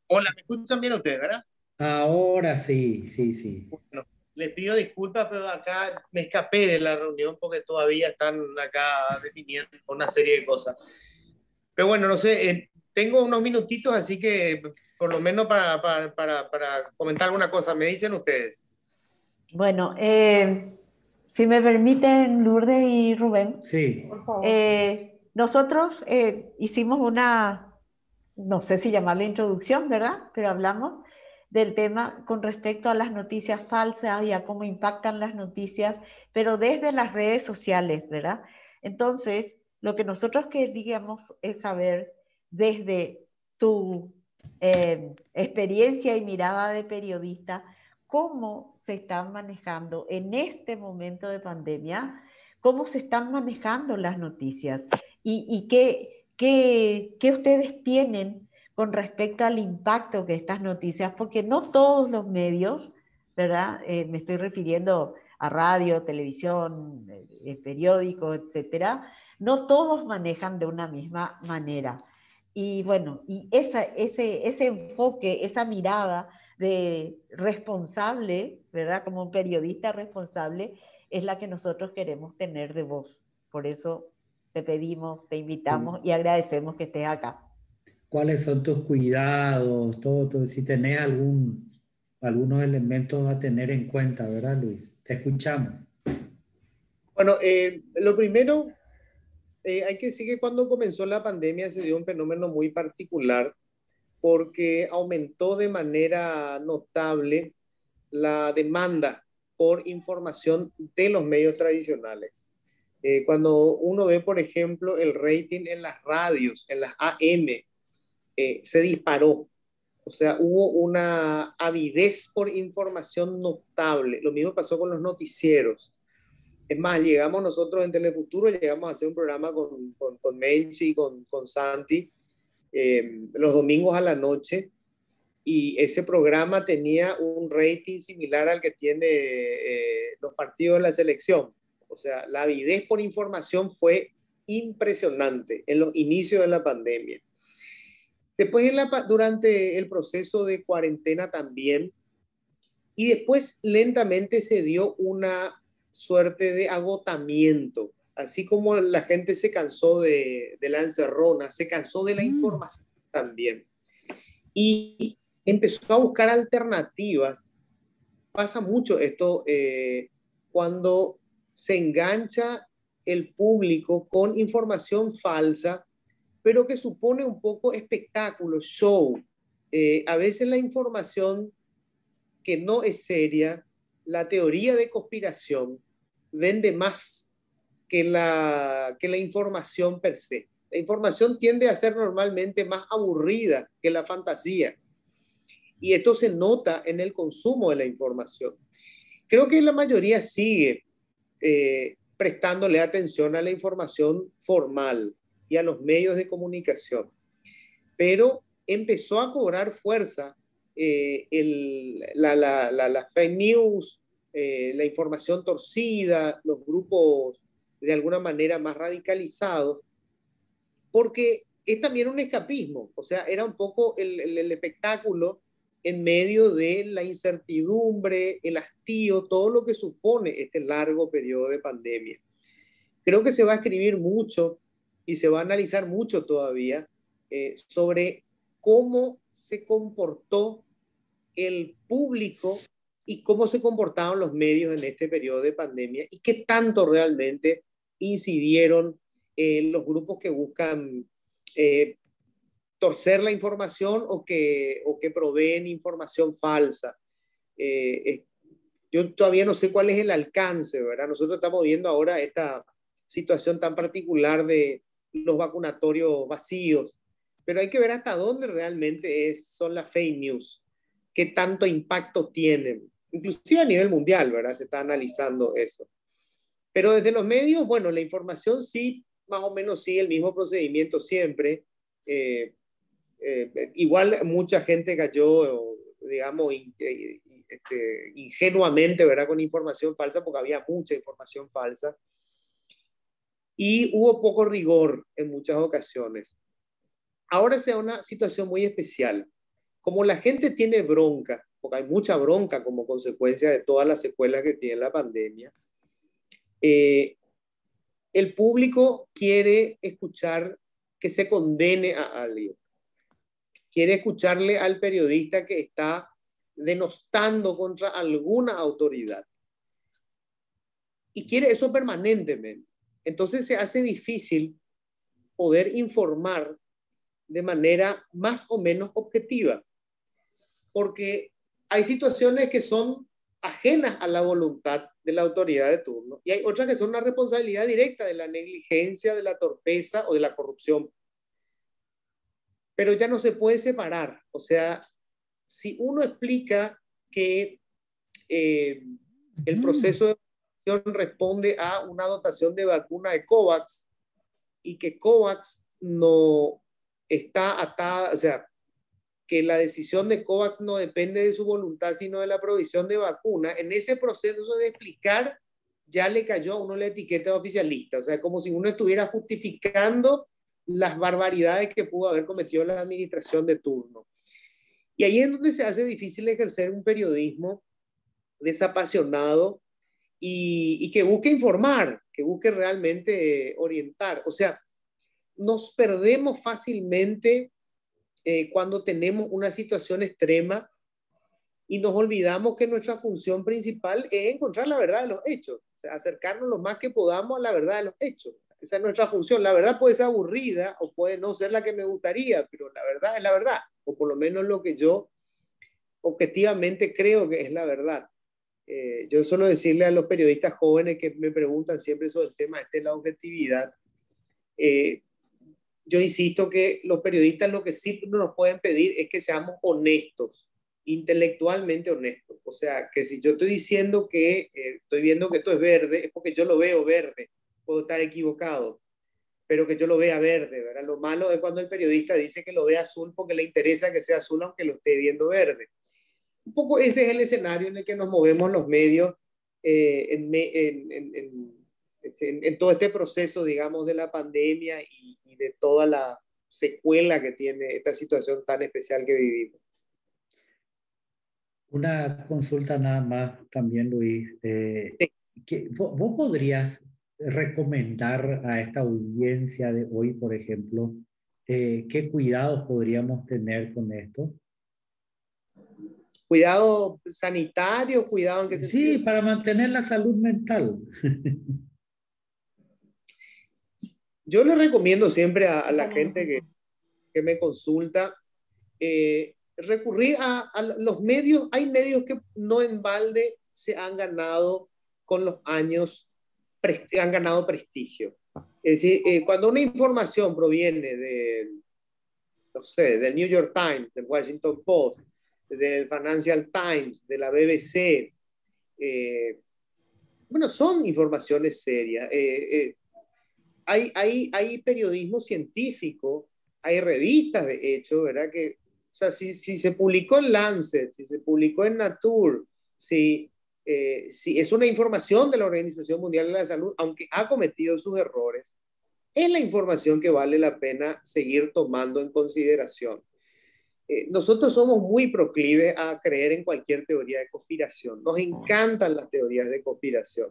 Hola, ¿me escuchan bien ustedes, verdad? Ahora sí, sí, sí. Bueno, les pido disculpas, pero acá me escapé de la reunión porque todavía están acá definiendo una serie de cosas. Pero bueno, no sé, tengo unos minutitos, así que por lo menos para comentar alguna cosa, me dicen ustedes. Bueno, si me permiten, Lourdes y Rubén, Sí, por favor. nosotros hicimos una, no sé si llamarla introducción, ¿verdad? Pero hablamos del tema con respecto a las noticias falsas y a cómo impactan las noticias, pero desde las redes sociales, ¿verdad? Entonces, lo que nosotros queríamos es saber desde tu experiencia y mirada de periodista, cómo se están manejando en este momento de pandemia, cómo se están manejando las noticias y qué ustedes tienen con respecto al impacto que estas noticias, porque no todos los medios, ¿verdad? Me estoy refiriendo a radio, televisión, periódico, etcétera, no todos manejan de una misma manera. Y bueno, y ese enfoque, esa mirada de responsable, ¿verdad? Como un periodista responsable, es la que nosotros queremos tener de vos. Por eso te pedimos, te invitamos y agradecemos que estés acá. ¿Cuáles son tus cuidados? Si tenés algunos elementos a tener en cuenta, ¿verdad, Luis? Te escuchamos. Bueno, lo primero, hay que decir que cuando comenzó la pandemia se dio un fenómeno muy particular porque aumentó de manera notable la demanda por información de los medios tradicionales. Cuando uno ve, por ejemplo, el rating en las radios, en las AM, se disparó. O sea, hubo una avidez por información notable. Lo mismo pasó con los noticieros. Es más, llegamos nosotros en Telefuturo, llegamos a hacer un programa con Menchi, con Santi, los domingos a la noche, y ese programa tenía un rating similar al que tiene los partidos de la selección. O sea, la avidez por información fue impresionante en los inicios de la pandemia. Después, durante el proceso de cuarentena también, y después lentamente se dio una suerte de agotamiento, así como la gente se cansó de la encerrona, se cansó de la información también. Y empezó a buscar alternativas. Pasa mucho esto cuando se engancha el público con información falsa, pero que supone un poco espectáculo, show. A veces la información que no es seria, la teoría de conspiración, vende más que la información per se. La información tiende a ser normalmente más aburrida que la fantasía. Y esto se nota en el consumo de la información. Creo que la mayoría sigue prestándole atención a la información formal y a los medios de comunicación. Pero empezó a cobrar fuerza la fake news, la información torcida, los grupos de alguna manera más radicalizados, porque es también un escapismo, o sea, era un poco el espectáculo en medio de la incertidumbre, el hastío, todo lo que supone este largo periodo de pandemia. Creo que se va a escribir mucho y se va a analizar mucho todavía sobre cómo se comportó el público y cómo se comportaron los medios en este periodo de pandemia y qué tanto realmente incidieron los grupos que buscan torcer la información o que proveen información falsa. Yo todavía no sé cuál es el alcance, ¿verdad? Nosotros estamos viendo ahora esta situación tan particular de los vacunatorios vacíos, pero hay que ver hasta dónde realmente son las fake news, qué tanto impacto tienen, inclusive a nivel mundial, ¿verdad? Se está analizando eso. Pero desde los medios, bueno, la información sí, más o menos sigue el mismo procedimiento siempre. Igual mucha gente cayó, digamos, ingenuamente, ¿verdad? Con información falsa, porque había mucha información falsa. Y hubo poco rigor en muchas ocasiones. Ahora se da una situación muy especial. Como la gente tiene bronca, porque hay mucha bronca como consecuencia de todas las secuelas que tiene la pandemia, el público quiere escuchar que se condene a alguien. Quiere escucharle al periodista que está denostando contra alguna autoridad. Y quiere eso permanentemente. Entonces se hace difícil poder informar de manera más o menos objetiva, porque hay situaciones que son ajenas a la voluntad de la autoridad de turno y hay otras que son una responsabilidad directa de la negligencia, de la torpeza o de la corrupción. Pero ya no se puede separar. O sea, si uno explica que el proceso de vacunación responde a una dotación de vacuna de COVAX y que COVAX no está atada, o sea, que la decisión de COVAX no depende de su voluntad, sino de la provisión de vacuna, en ese proceso de explicar ya le cayó a uno la etiqueta de oficialista. O sea, como si uno estuviera justificando las barbaridades que pudo haber cometido la administración de turno. Y ahí es donde se hace difícil ejercer un periodismo desapasionado y que busque informar, que busque realmente orientar. O sea, nos perdemos fácilmente cuando tenemos una situación extrema y nos olvidamos que nuestra función principal es encontrar la verdad de los hechos, o sea, acercarnos lo más que podamos a la verdad de los hechos. Esa es nuestra función. La verdad puede ser aburrida o puede no ser la que me gustaría, pero la verdad es la verdad, o por lo menos lo que yo objetivamente creo que es la verdad. Yo suelo decirle a los periodistas jóvenes que me preguntan siempre sobre el tema de la objetividad, yo insisto que los periodistas lo que sí nos pueden pedir es que seamos honestos, intelectualmente honestos. O sea, que si yo estoy diciendo que estoy viendo que esto es verde, es porque yo lo veo verde. Puedo estar equivocado, pero que yo lo vea verde, ¿verdad? Lo malo es cuando el periodista dice que lo ve azul porque le interesa que sea azul aunque lo esté viendo verde. Un poco ese es el escenario en el que nos movemos los medios en todo este proceso, digamos, de la pandemia y de toda la secuela que tiene esta situación tan especial que vivimos. Una consulta nada más también, Luis. ¿Vos podrías recomendar a esta audiencia de hoy, por ejemplo, qué cuidados podríamos tener con esto? ¿Cuidado sanitario? ¿Cuidado en qué sentido? Sí, para mantener la salud mental. Yo le recomiendo siempre a la gente que me consulta recurrir a los medios. Hay medios que no en balde se han ganado con los años, han ganado prestigio. Es decir, cuando una información proviene de, no sé, del New York Times, del Washington Post, del Financial Times, de la BBC, bueno, son informaciones serias. Hay periodismo científico, hay revistas de hecho, ¿verdad? Que, o sea, si se publicó en Lancet, si se publicó en Nature, si es una información de la Organización Mundial de la Salud, aunque ha cometido sus errores, es la información que vale la pena seguir tomando en consideración. Nosotros somos muy proclives a creer en cualquier teoría de conspiración. Nos encantan las teorías de conspiración.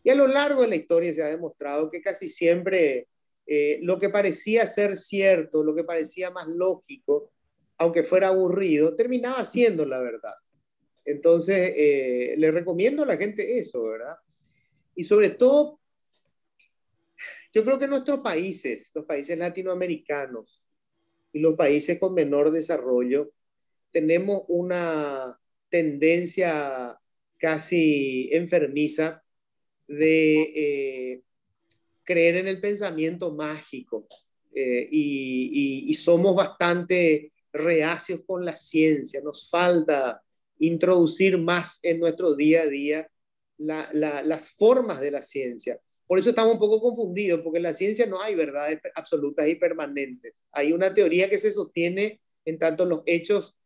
Y a lo largo de la historia se ha demostrado que casi siempre lo que parecía ser cierto, lo que parecía más lógico, aunque fuera aburrido, terminaba siendo la verdad. Entonces, le recomiendo a la gente eso, ¿verdad? Y sobre todo, yo creo que nuestros países, los países latinoamericanos y los países con menor desarrollo, tenemos una tendencia casi enfermiza de creer en el pensamiento mágico y somos bastante reacios con la ciencia. Nos falta introducir más en nuestro día a día las formas de la ciencia. Por eso estamos un poco confundidos, porque en la ciencia no hay verdades absolutas y permanentes. Hay una teoría que se sostiene en tanto los hechos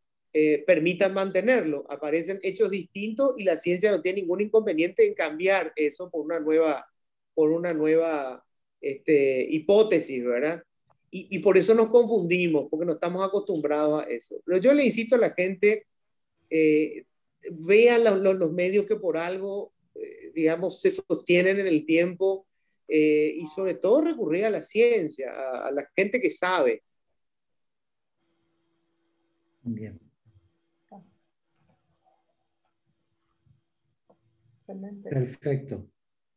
permitan mantenerlo. Aparecen hechos distintos y la ciencia no tiene ningún inconveniente en cambiar eso por una nueva hipótesis, ¿verdad? Y por eso nos confundimos, porque no estamos acostumbrados a eso. Pero yo le insisto a la gente, vean los medios que por algo, digamos, se sostienen en el tiempo y sobre todo recurrir a la ciencia, a la gente que sabe. Bien. Perfecto,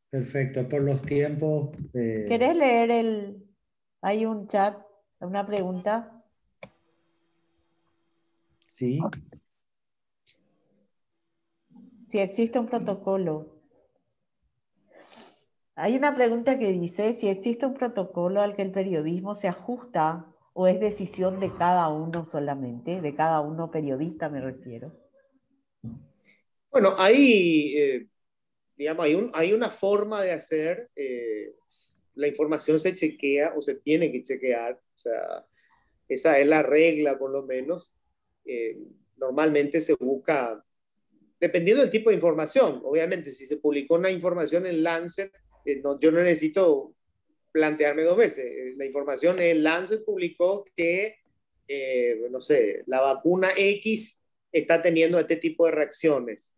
perfecto. Por los tiempos... ¿Querés leer hay un chat, una pregunta? Sí. Si existe un protocolo. Hay una pregunta que dice si existe un protocolo al que el periodismo se ajusta o es decisión de cada uno solamente, de cada uno periodista me refiero. Bueno, digamos, hay una forma de hacer, la información se chequea o se tiene que chequear, o sea, esa es la regla por lo menos. Normalmente se busca, dependiendo del tipo de información, obviamente si se publicó una información en Lancet, yo no necesito plantearme dos veces. La información en Lancet publicó que, no sé, la vacuna X está teniendo este tipo de reacciones.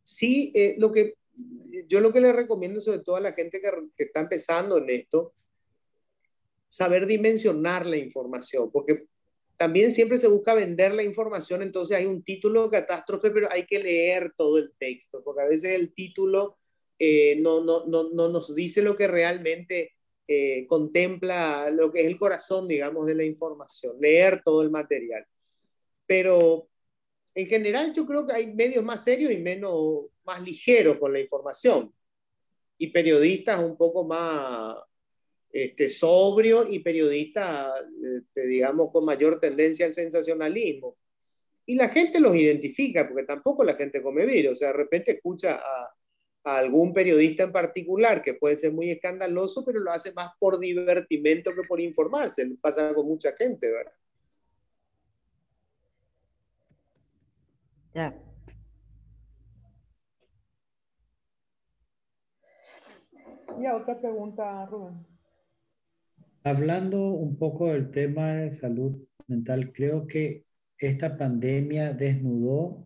Sí, lo que yo lo que le recomiendo sobre todo a la gente que está empezando en esto, saber dimensionar la información, porque también siempre se busca vender la información, entonces hay un título catástrofe, pero hay que leer todo el texto, porque a veces el título no nos dice lo que realmente contempla, lo que es el corazón, digamos, de la información, leer todo el material. Pero en general yo creo que hay medios más serios y más ligeros con la información, y periodistas un poco más sobrio y periodista, digamos, con mayor tendencia al sensacionalismo. Y la gente los identifica, porque tampoco la gente come virus. O sea, de repente escucha a algún periodista en particular que puede ser muy escandaloso, pero lo hace más por divertimento que por informarse. Pasa con mucha gente, ¿verdad? Ya. Y a otra pregunta, Rubén. Hablando un poco del tema de salud mental, creo que esta pandemia desnudó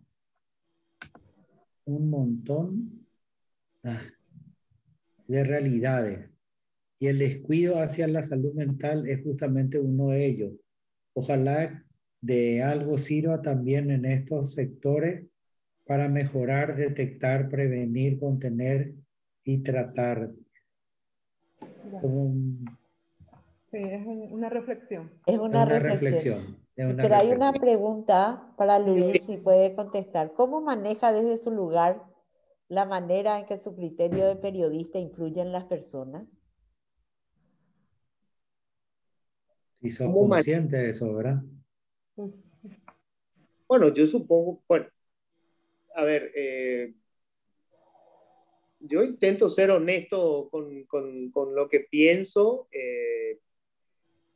un montón ah, de realidades y el descuido hacia la salud mental es justamente uno de ellos. Ojalá de algo sirva también en estos sectores para mejorar, detectar, prevenir, contener y tratar. Sí, es una reflexión. Es una reflexión. Pero hay una pregunta para Luis, si puede contestar. ¿Cómo maneja desde su lugar la manera en que su criterio de periodista influye en las personas? Si sos consciente de eso, ¿verdad? Bueno, yo supongo, bueno, a ver, yo intento ser honesto con lo que pienso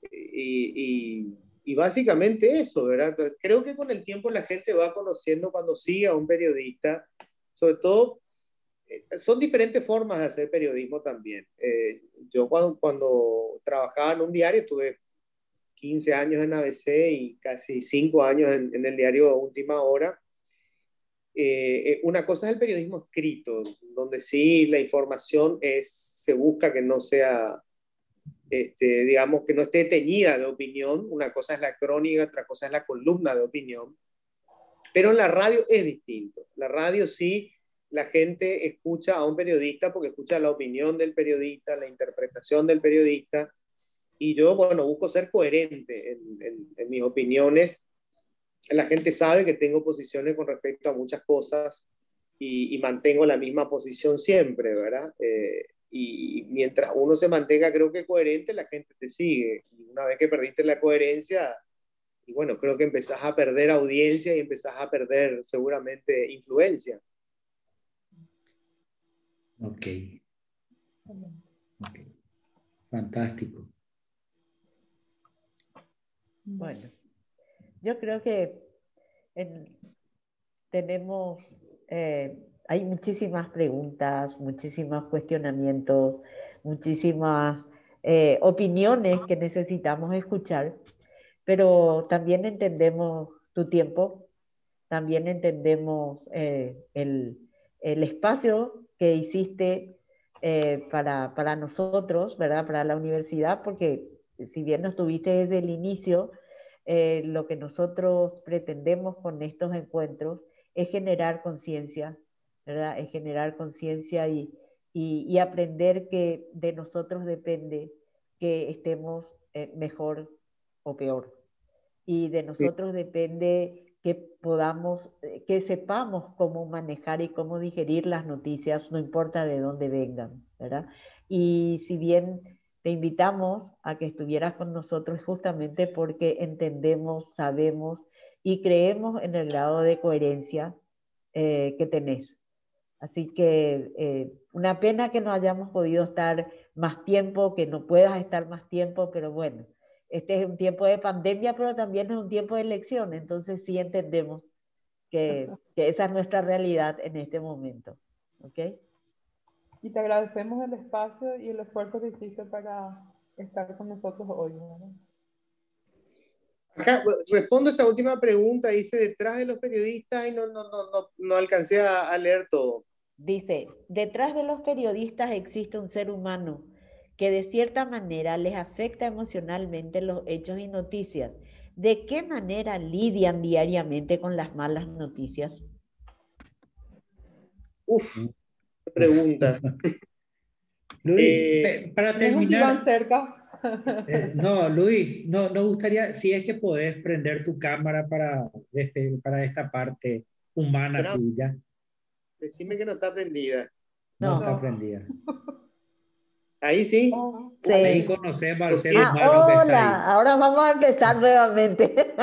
y básicamente eso, ¿verdad? Entonces, creo que con el tiempo la gente va conociendo cuando sigue a un periodista, sobre todo, son diferentes formas de hacer periodismo también. Yo cuando trabajaba en un diario, estuve 15 años en ABC y casi 5 años en el diario Última Hora. Una cosa es el periodismo escrito, donde sí la información se busca que no sea, digamos, que no esté teñida de opinión. Una cosa es la crónica, otra cosa es la columna de opinión. Pero en la radio es distinto. La radio sí, la gente escucha a un periodista porque escucha la opinión del periodista, la interpretación del periodista. Y yo, bueno, busco ser coherente en mis opiniones. La gente sabe que tengo posiciones con respecto a muchas cosas y mantengo la misma posición siempre, ¿verdad? Y mientras uno se mantenga, creo que coherente, la gente te sigue. Y una vez que perdiste la coherencia, y bueno, creo que empezás a perder audiencia y empezás a perder seguramente influencia. Ok. Fantástico. Bueno, yo creo que hay muchísimas preguntas, muchísimos cuestionamientos, muchísimas opiniones que necesitamos escuchar, pero también entendemos tu tiempo, también entendemos el espacio que hiciste para nosotros, ¿verdad? Para la universidad, porque si bien no estuviste desde el inicio, lo que nosotros pretendemos con estos encuentros es generar conciencia, ¿verdad? Es generar conciencia y aprender que de nosotros depende que estemos mejor o peor. Y de nosotros depende que podamos, que sepamos cómo manejar y cómo digerir las noticias, no importa de dónde vengan, ¿verdad? Y si bien te invitamos a que estuvieras con nosotros justamente porque entendemos, sabemos y creemos en el grado de coherencia que tenés. Así que una pena que no hayamos podido estar más tiempo, que no puedas estar más tiempo, pero bueno, este es un tiempo de pandemia, pero también es un tiempo de elección, entonces sí entendemos que esa es nuestra realidad en este momento. ¿Ok? Y te agradecemos el espacio y el esfuerzo que hiciste para estar con nosotros hoy, ¿verdad? Acá respondo esta última pregunta, dice detrás de los periodistas y no alcancé a leer todo. Dice, detrás de los periodistas existe un ser humano que de cierta manera les afecta emocionalmente los hechos y noticias. ¿De qué manera lidian diariamente con las malas noticias? Uf, qué pregunta. Luis, para Tenemos a Iván terminar, cerca. no, Luis, no, no gustaría, si es que podés prender tu cámara para esta parte humana Pero tuya. decime que no está prendida. No No. está No. prendida. Ahí sí. No. Ahí Sí. conocemos al Lo ser siento. humano que está Hola, ahí. ahora vamos a empezar nuevamente.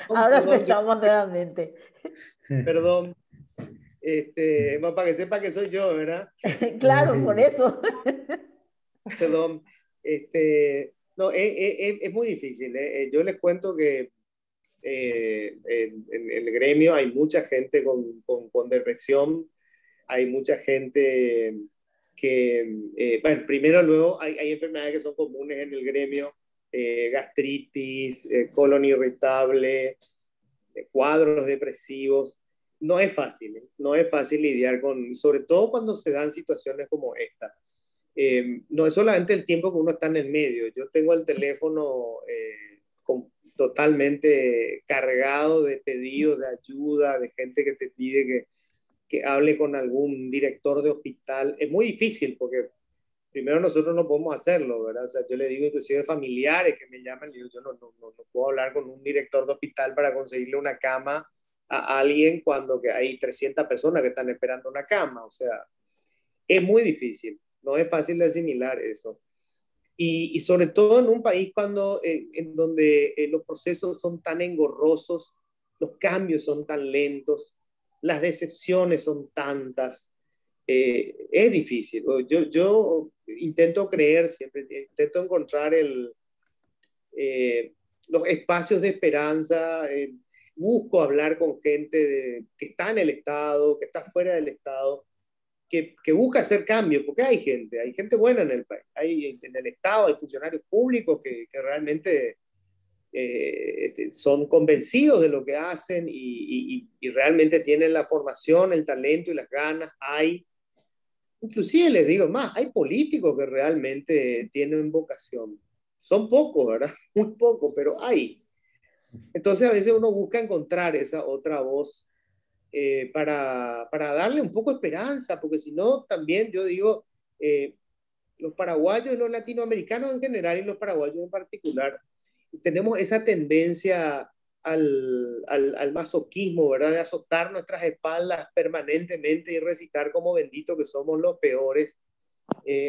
Ahora Perdón, empezamos nuevamente. perdón. Bueno, para que sepa que soy yo, ¿verdad? Claro, por eso. Perdón. No, es muy difícil. Yo les cuento que en el gremio hay mucha gente con depresión, hay mucha gente que, bueno, primero luego hay enfermedades que son comunes en el gremio, gastritis, colon irritable, cuadros depresivos. No es fácil, ¿eh? No es fácil lidiar con, sobre todo cuando se dan situaciones como esta. No es solamente el tiempo que uno está en el medio. Yo tengo el teléfono totalmente cargado de pedidos de ayuda, de gente que te pide que hable con algún director de hospital. Es muy difícil porque primero nosotros no podemos hacerlo, ¿verdad? O sea, yo le digo inclusive familiares que me llaman, y digo, yo no puedo hablar con un director de hospital para conseguirle una cama a alguien cuando que hay 300 personas que están esperando una cama. O sea, es muy difícil, no es fácil de asimilar eso. Y sobre todo en un país en donde los procesos son tan engorrosos, los cambios son tan lentos, las decepciones son tantas, es difícil. Yo intento creer, siempre intento encontrar eh, los espacios de esperanza, busco hablar con gente que está en el Estado, que está fuera del Estado, que busca hacer cambios, porque hay gente buena en el país, en el Estado hay funcionarios públicos que realmente son convencidos de lo que hacen y realmente tienen la formación, el talento y las ganas. Inclusive les digo más, hay políticos que realmente tienen vocación. Son pocos, ¿verdad? Muy pocos, pero hay. Entonces a veces uno busca encontrar esa otra voz para darle un poco de esperanza, porque si no, también yo digo, los paraguayos y los latinoamericanos en general y los paraguayos en particular, tenemos esa tendencia al masoquismo, ¿verdad? De azotar nuestras espaldas permanentemente y recitar como bendito que somos los peores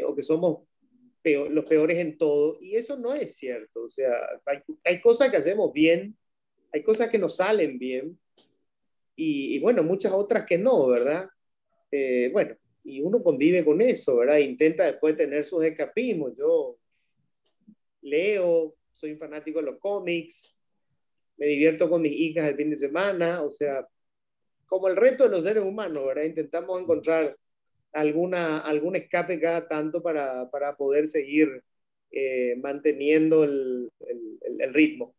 o que somos los peores en todo. Y eso no es cierto. O sea, hay cosas que hacemos bien, hay cosas que nos salen bien y bueno, muchas otras que no, ¿verdad? Bueno, y uno convive con eso, ¿verdad? Intenta después tener sus escapismos. Yo leo, soy un fanático de los cómics, me divierto con mis hijas el fin de semana, o sea, como el resto de los seres humanos, ¿verdad? Intentamos encontrar algún escape cada tanto para poder seguir manteniendo el ritmo.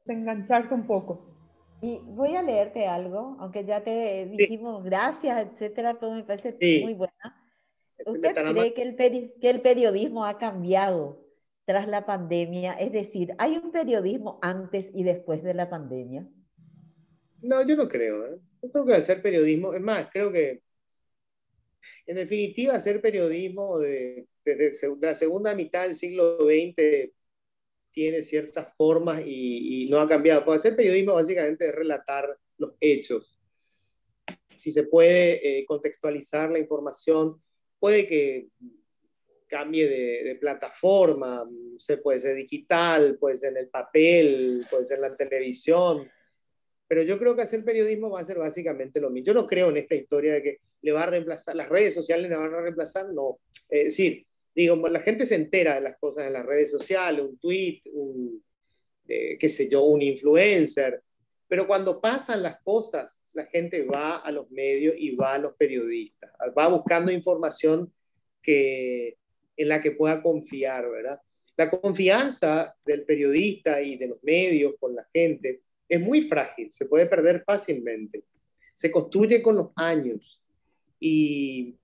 Engancharse un poco. Y voy a leerte algo, aunque ya te Sí, dijimos gracias, etcétera, pero me parece muy sí, buena. me ¿Usted estará mal. cree que que el periodismo ha cambiado tras la pandemia? Es decir, ¿hay un periodismo antes y después de la pandemia? No, yo no creo, ¿eh? Yo creo que hacer periodismo, es más, creo que en definitiva hacer periodismo desde la segunda mitad del siglo XX tiene ciertas formas y no ha cambiado. Pues hacer periodismo básicamente es relatar los hechos. Si se puede contextualizar la información, puede que cambie de plataforma, puede ser digital, puede ser en el papel, puede ser en la televisión, pero yo creo que hacer periodismo va a ser básicamente lo mismo. Yo no creo en esta historia de que le va a reemplazar, las redes sociales le van a reemplazar, no. Es decir, digo, la gente se entera de las cosas en las redes sociales, un tweet, qué sé yo, un influencer, pero cuando pasan las cosas, la gente va a los medios y va a los periodistas, va buscando información en la que pueda confiar, ¿verdad? La confianza del periodista y de los medios con la gente es muy frágil, se puede perder fácilmente. Se construye con los años y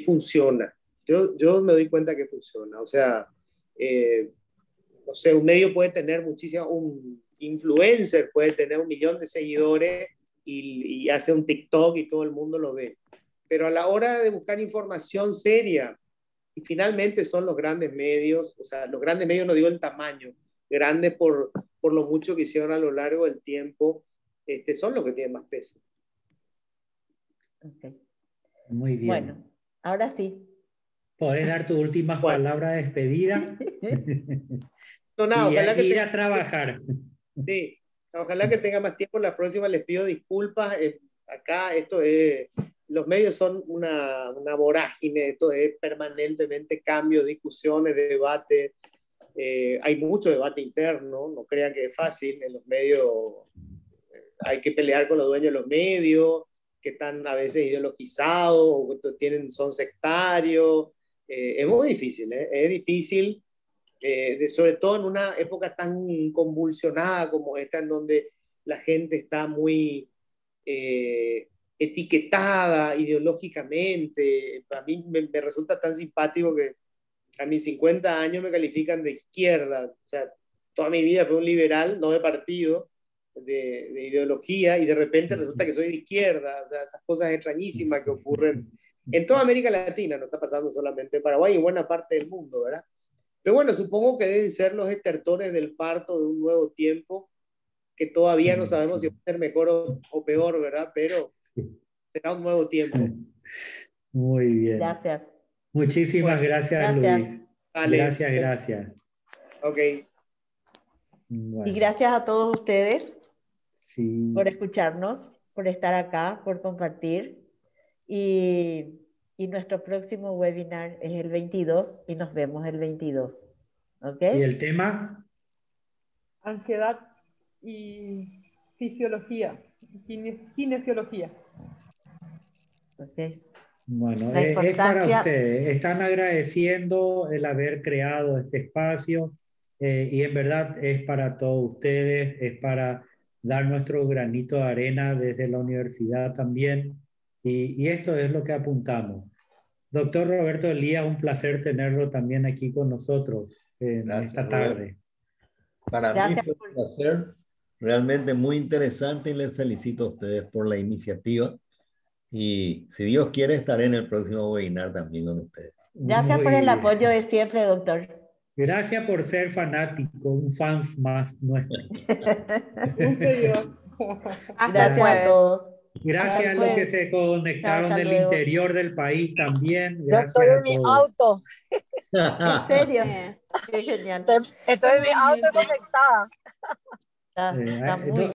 funciona. Yo me doy cuenta que funciona. O sea, no sé, un medio puede tener muchísimo, un influencer puede tener 1 millón de seguidores y hace un TikTok y todo el mundo lo ve. Pero a la hora de buscar información seria, y finalmente son los grandes medios, o sea, los grandes medios no digo el tamaño, grandes por lo mucho que hicieron a lo largo del tiempo, son los que tienen más peso. Okay. Muy bien. Bueno, ahora sí. ¿Podés dar tus últimas palabras de despedida? No, y ojalá que ir a trabajar. Sí, ojalá que tenga más tiempo. La próxima les pido disculpas. Acá los medios son una vorágine, esto es permanentemente cambio, discusiones, debate. Hay mucho debate interno, no crean que es fácil. En los medios hay que pelear con los dueños de los medios, que están a veces ideologizados, o son sectarios. Es muy difícil, es difícil. Sobre todo en una época tan convulsionada como esta, en donde la gente está muy etiquetada ideológicamente. A mí me resulta tan simpático que a mis 50 años me califican de izquierda. O sea, toda mi vida fue un liberal, no de partido, de ideología, y de repente resulta que soy de izquierda. O sea, esas cosas extrañísimas que ocurren en toda América Latina, no está pasando solamente en Paraguay y en buena parte del mundo, ¿verdad? Pero bueno, supongo que deben ser los estertores del parto de un nuevo tiempo, que todavía no sabemos si va a ser mejor o peor, ¿verdad? Pero será un nuevo tiempo. Muy bien. Gracias. Muchísimas gracias, Luis. Vale. Gracias. Ok. Bueno. Y gracias a todos ustedes por escucharnos, por estar acá, por compartir. Y nuestro próximo webinar es el 22 y nos vemos el 22. ¿Ok? ¿Y el tema? Ansiedad y fisiología, kinesiología. Ok. Bueno, es para ustedes. Están agradeciendo el haber creado este espacio y en verdad es para todos ustedes, es para dar nuestro granito de arena desde la universidad también y esto es lo que apuntamos. Doctor Roberto Elías, un placer tenerlo también aquí con nosotros esta tarde. Para mí fue un placer realmente muy interesante y les felicito a ustedes por la iniciativa. Y si Dios quiere, estaré en el próximo webinar también con ustedes. Gracias por el apoyo de siempre, doctor. Gracias por ser fanático, un fans más nuestro. Gracias a todos. Gracias a los que se conectaron del interior del país también. Gracias. Yo estoy en mi auto. ¿En serio? Qué genial. Estoy en mi auto conectada. Está muy